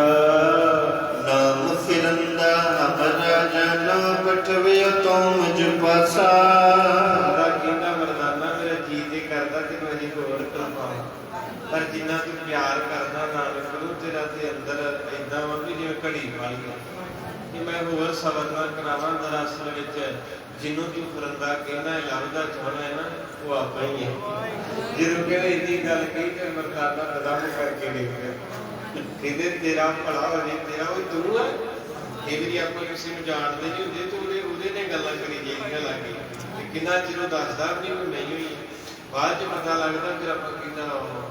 ਨਾਮ ਫਿਰੰਦਾ ਹਮਰਾ ਜਾਨੋ, ਪਠਵਿਓ ਤੋਂ ਮੁਝ ਪਾਸਾ। ਕਹਿੰਦਾ ਮਰਦਾਨਾ ਮੇਰਾ ਜੀ ਤੇ ਕਰਦਾ ਕਿ ਮੈਂ ਜੀ ਹੋਰ ਕਲਪਾਵਾਂ, ਪਰ ਜਿੰਨਾ ਤੂੰ ਪਿਆਰ ਕਰਦਾ ਨਾਨਕ ਨੂੰ, ਤੇਰਾ ਤੇ ਅੰਦਰ ਏਦਾਂ ਵਾ ਵੀ ਜਿਵੇਂ ਘੜੀ ਪਾ ਲਈ ਕਿ ਮੈਂ ਹੋਰ ਸਬਰ ਨਾ ਕਰਾਵਾਂ। ਦਰਅਸਲ ਵਿੱਚ ਜਿਹਨੂੰ ਤੂੰ ਫਰੰਦਾ ਕਹਿੰਦਾ ਲੱਭਦਾ ਚਾਹੁੰਦਾ ਹੈ ਨਾ, ਉਹ ਆਪਾਂ ਹੀ ਹੈ। ਜਦੋਂ ਕਹਿੰਦੇ ਇੰਨੀ ਗੱਲ ਕਹੀ ਤੇ ਮਰਦਾਨਾ ਕਦਮ ਕਰਕੇ ਦੇਖਿਆ, ਕਹਿੰਦੇ ਤੇਰਾ ਭਲਾ ਹੋ ਜੇ, ਤੇਰਾ ਉਹ ਤੂੰ ਹੈ। ਇਹ ਵੀ ਆਪਾਂ ਕਿਸੇ ਨੂੰ ਜਾਣਦੇ ਨਹੀਂ ਹੁੰਦੇ ਤੇ ਉਹਦੇ ਨੇ ਗੱਲਾਂ ਕਰੀ ਜਾਈਆਂ ਲੱਗੀ ਤੇ ਕਿੰਨਾ ਚਿਰੋਂ ਦੱਸਦਾ ਵੀ ਨਹੀਂ ਹੋਈ, ਬਾਅਦ ਚ ਪਤਾ ਲੱਗਦਾ ਫਿਰ ਆਪਾਂ ਕਹਿੰਦਾ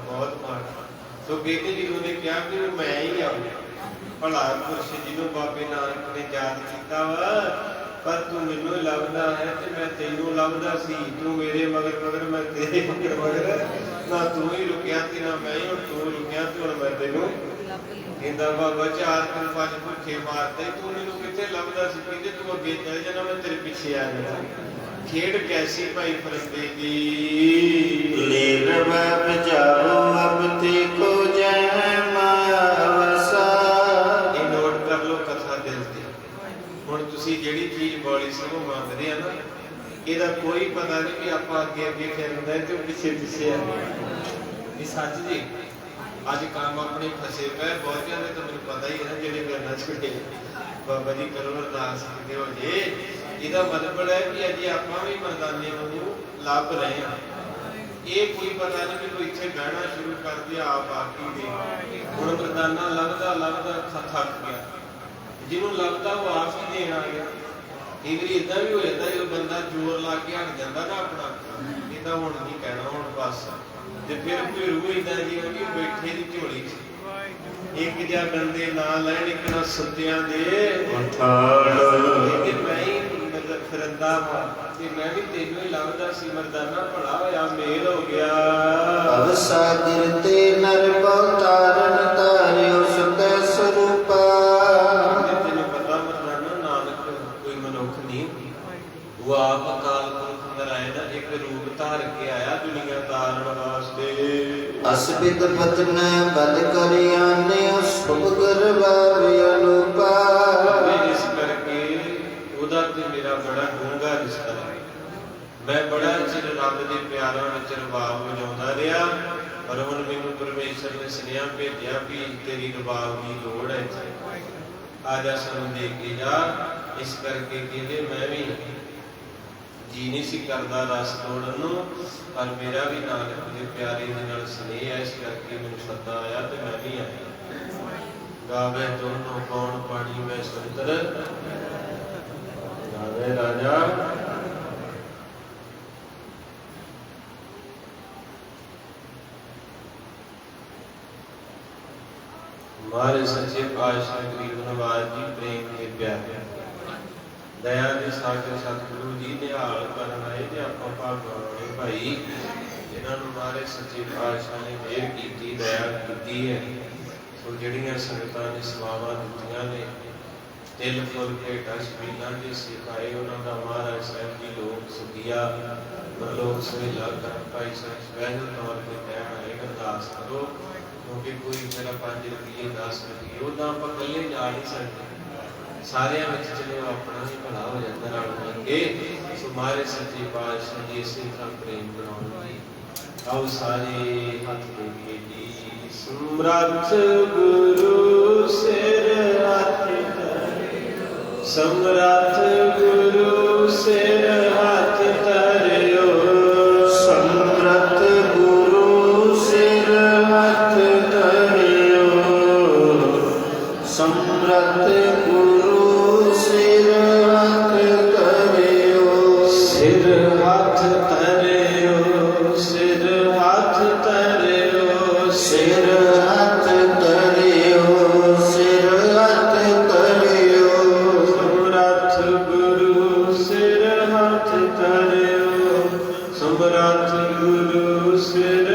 ਬਹੁਤ ਮਾੜਾ। ਸੋ ਕਹਿੰਦੇ ਜੀ ਉਹਨੇ ਕਿਹਾ ਵੀ ਮੈਂ ਹੀ ਆਉਂ ਭਲਾ ਪੁਰਸ਼ ਜਿਹਨੂੰ ਬਾਬੇ ਨਾਨਕ ਨੇ ਯਾਦ ਕੀਤਾ ਵਾ, ਪਰ ਤੂੰ ਮੈਨੂੰ ਲੱਭਦਾ ਹੈ ਤੇ ਮੈਂ ਤੈਨੂੰ ਲੱਭਦਾ ਸੀ। ਤੂੰ ਮੇਰੇ ਮਗਰ ਮਗਰ, ਮੈਂ ਤੇਰੇ ਮਗਰ ਮਗਰ, ਨਾ ਤੂੰ ਹੀ ਰੁਕਿਆ ਤੇ ਨਾ ਮੈਂ ਹੀ। ਹੁਣ ਤੂੰ ਰੁਕਿਆ ਤੇ ਹੁਣ ਮੈਂ ਤੈਨੂੰ। ਕਹਿੰਦਾ ਬਾਬਾ 4-5 ਭੁੱਖੇ ਮਾਰਦੇ, ਤੂੰ ਮੈਨੂੰ ਕਿੱਥੇ ਲੱਭਦਾ ਸੀ? ਕਹਿੰਦੇ ਤੂੰ ਅੱਗੇ ਚੱਲ ਜਾਣਾ, ਮੈਂ ਤੇਰੇ ਪਿੱਛੇ ਆ ਜਾਣਾ। ਖੇਡ ਕੈਸੀ ਭਾਈ ਫਰੰਦੇ ਦੀ। ਲੈ ਰਬਾਬ ਜਾਓ ਅਬ ਤੇ ਕੋ ਜੈ ਮਾਵਸਾ। ਇਹ ਨੋਟ ਕਰ ਲੋ ਕਥਾ ਦਿਲ ਤੇ। ਹੁਣ ਤੁਸੀਂ ਜਿਹੜੀ ਚੀਜ਼ ਬੋਲੀ ਸਮੋ ਮੰਨਦੇ ਆ ਨਾ, ਇਹਦਾ ਕੋਈ ਪਤਾ ਨਹੀਂ ਕਿ ਆਪਾਂ ਅੱਗੇ ਅੱਗੇ ਫਿਰਦਾ ਤੇ ਪਿੱਛੇ ਪਿੱਛੇ ਆ। ਇਹ ਸੱਚ ਜੀ। ਅੱਜ ਕੰਮ ਆਪਣੇ ਫਸੇ ਪਏ ਬਹੁਤਿਆਂ ਦੇ, ਤਾਂ ਮੈਨੂੰ ਪਤਾ ਹੀ ਹੈ ਨਾ ਜਿਹੜੇ ਕਰਨਾ ਛੁੱਟੇ ਬਾਬਾ ਜੀ ਕਰੋ ਅਰਦਾਸ ਕਿਤੇ ਹੋ ਜੇ। ਇਹਦਾ ਮਤਲਬ ਹੈ ਕਿ ਅਜੇ ਆਪਾਂ ਵੀ ਮਰਦਾਨੇ ਨੂੰ ਲੱਭ ਰਹੇ ਹਾਂ। ਇਹ ਕੋਈ ਪਤਾ ਨਹੀਂ ਕਿ ਕੋਈ ਇੱਥੇ ਬਹਿਣਾ ਸ਼ੁਰੂ ਕਰ ਦਿਆ ਆਪ ਆਕੀ ਦੇ। ਹੁਣ ਮਰਦਾਨਾ ਲੱਭਦਾ ਲੱਭਦਾ ਥੱਕ ਗਿਆ, ਜਿਹਨੂੰ ਲੱਭਦਾ ਉਹ ਆਪ ਹੀ ਦੇਣ ਆ ਗਿਆ। ਕਈ ਵਾਰੀ ਏਦਾਂ ਵੀ ਹੋ ਜਾਂਦਾ ਜਦੋਂ ਬੰਦਾ ਜ਼ੋਰ ਲਾ ਕੇ ਹਟ ਜਾਂਦਾ ਨਾ ਆਪਣਾ, ਕਹਿੰਦਾ ਹੁਣ ਨਹੀਂ ਕਹਿਣਾ, ਹੁਣ ਬਸ। ਤੇ ਫਿਰ ਭੇਰੂ ਏਦਾਂ ਦੀ ਹੋ ਗਈ ਬੈਠੇ ਦੀ ਝੋਲੀ 'ਚ ਇੱਕ ਜਾਂ ਡੰਡੇ ਨਾ ਲੈਣ, ਇੱਕ ਨਾ ਸੱਤਿਆਂ ਦੇ ਮਥਾੜ। ਮੈਂ ਹੀ ਮਤਲਬ ਫਿਰੰਦਾ ਵਾ ਤੇ ਮੈਂ ਵੀ ਤੈਨੂੰ ਹੀ ਲੱਭਦਾ ਸੀ, ਮਰਦਾਨਾ ਭਲਾ ਹੋਇਆ ਮੇਲ ਹੋ ਗਿਆ। ਭਵ ਸਾਗਰ ਤੇ ਨਰ ਭਉ ਤਾਰਨ ਤਾਰਿਓ ਸੁਖ ਸਰੂਪਾ। ਤੈਨੂੰ ਪਤਾ ਮਰਦਾਨਾ ਨਾਨਕ ਕੋਈ ਮਨੁੱਖ ਨਹੀਂ, ਉਹ ਆਪ ਅਕਾਲ ਪੁਰਖ ਨਾਰਾਇਣ ਇੱਕ ਰੂਪ ਧਾਰ ਕੇ ਆਇਆ ਦੁਨੀਆ ਤਾਰਨ ਵਾਸਤੇ। ਅਸਬਿਦ ਬਤਨ ਬਦ ਕਰਿਆਨੇ ਸੁਭ ਗਰਵਾਵੇ ਅਨੂਪਾ। ਇਸ ਕਰਕੇ ਉਹਦਾ ਤੇ ਮੇਰਾ ਬੜਾ ਡੂੰਘਾ ਰਿਸ਼ਤਾ ਹੈ। ਮੈਂ ਬੜਾ ਚਿਰ ਰੱਬ ਦੇ ਪਿਆਰਾਂ ਵਿੱਚ ਰਬਾਬ ਵਜਾਉਂਦਾ ਰਿਹਾ, ਪਰ ਹੁਣ ਮੈਨੂੰ ਪਰਮੇਸ਼ਰ ਨੇ ਸੁਨੇਹਾ ਭੇਜਿਆ ਵੀ ਤੇਰੀ ਰਬਾਬ ਦੀ ਲੋੜ ਹੈ, ਆ ਜਾ ਸਾਨੂੰ ਦੇ ਕੇ ਜਾ। ਇਸ ਕਰਕੇ ਕਹਿੰਦੇ ਮੈਂ ਵੀ ਜੀ ਨਹੀਂ ਸੀ ਕਰਦਾ ਰਸ ਤੋੜਨ ਨੂੰ, ਪਰ ਮੇਰਾ ਵੀ ਨਾਨਕ ਦੇ ਪਿਆਰੇ ਦੇ ਨਾਲ ਸੁਨੇਹਾ, ਇਸ ਕਰਕੇ ਮੈਨੂੰ ਸੱਦਾ ਆਇਆ ਤੇ ਮੈਂ ਵੀ ਆਇਆ। ਗਾਵੇ ਦੋਨੋਂ ਕੌਣ ਪਾਣੀ ਮੈਂ ਸੁੰਦਰ, ਗਾਵੇ ਰਾਜਾ हमारे सच्चे पातशाह गरीब नवाज जी प्रेम के प्यारे दया के सागर सतगुरु जी निहाल करन आए ते आपां भागवाने भाई, जिन्हां नूं हमारे सच्चे पातशाह ने मेहर कीती, दया कीती है। सो जिहड़ियां संगतां ने सेवावां दित्तियां ने, तिल फुल भेटां छबीलां दे सिखाए, उन्हां दा महाराज साहिब जी लोक सुखिया परलोक सुहेला कर। भाई साहब स्पैशल तौर ते कहण आए अरदास करो, क्योंकि कोई मेरा 5 रुपये 10 रुपये उदा आप कल्ले जा नहीं सकते, सारिਆਂ ਵਿੱਚ ਚਲੋ ਆਪਣਾ ਹੀ ਭਲਾ ਹੋ ਜਾਂਦਾ ਰਲ ਮਿਲ ਕੇ। ਸੋ ਮਾਰੇ ਸੱਚੇ ਪਾਤਸ਼ਾਹ ਜੀ ਇਸੇ ਤਰ੍ਹਾਂ ਪ੍ਰੇਮ ਬਣਾਉਣਗੇ। ਆਓ ਸਾਰੇ ਹੱਥ ਦੇ ਕੇ ਜੀ। ਸਮਰੱਥ ਗੁਰੂ ਸਿਰ ਹੱਥ ਧਰਿਓ, ਸਮਰੱਥ ਗੁਰੂ ਸਿਰ ਹੱਥ ਧਰਿਓ, ਸਮਰੱਥ ਗੁਰੂ ਸਿਰ ਹੱਥ ਧਰਿਓ, ਸਮਰੱਥ ਗੁਰੂ ਸਿਰ ਹੱਥ ਧਰਿਓ, ਸਿਰ ਹੱਥ ਧਰਿਓ, ਸਿਰ ਹੱਥ ਧਰਿਓ, ਸਿਰ ਹੱਥ ਧਰਿਓ, ਸਿਰ ਹੱਥ ਧਰਿਓ, ਸਮਰੱਥ ਗੁਰੂ ਸਿਰ ਹੱਥ ਧਰਿਓ, ਸਮਰੱਥ ਗੁਰੂ ਸਿਰ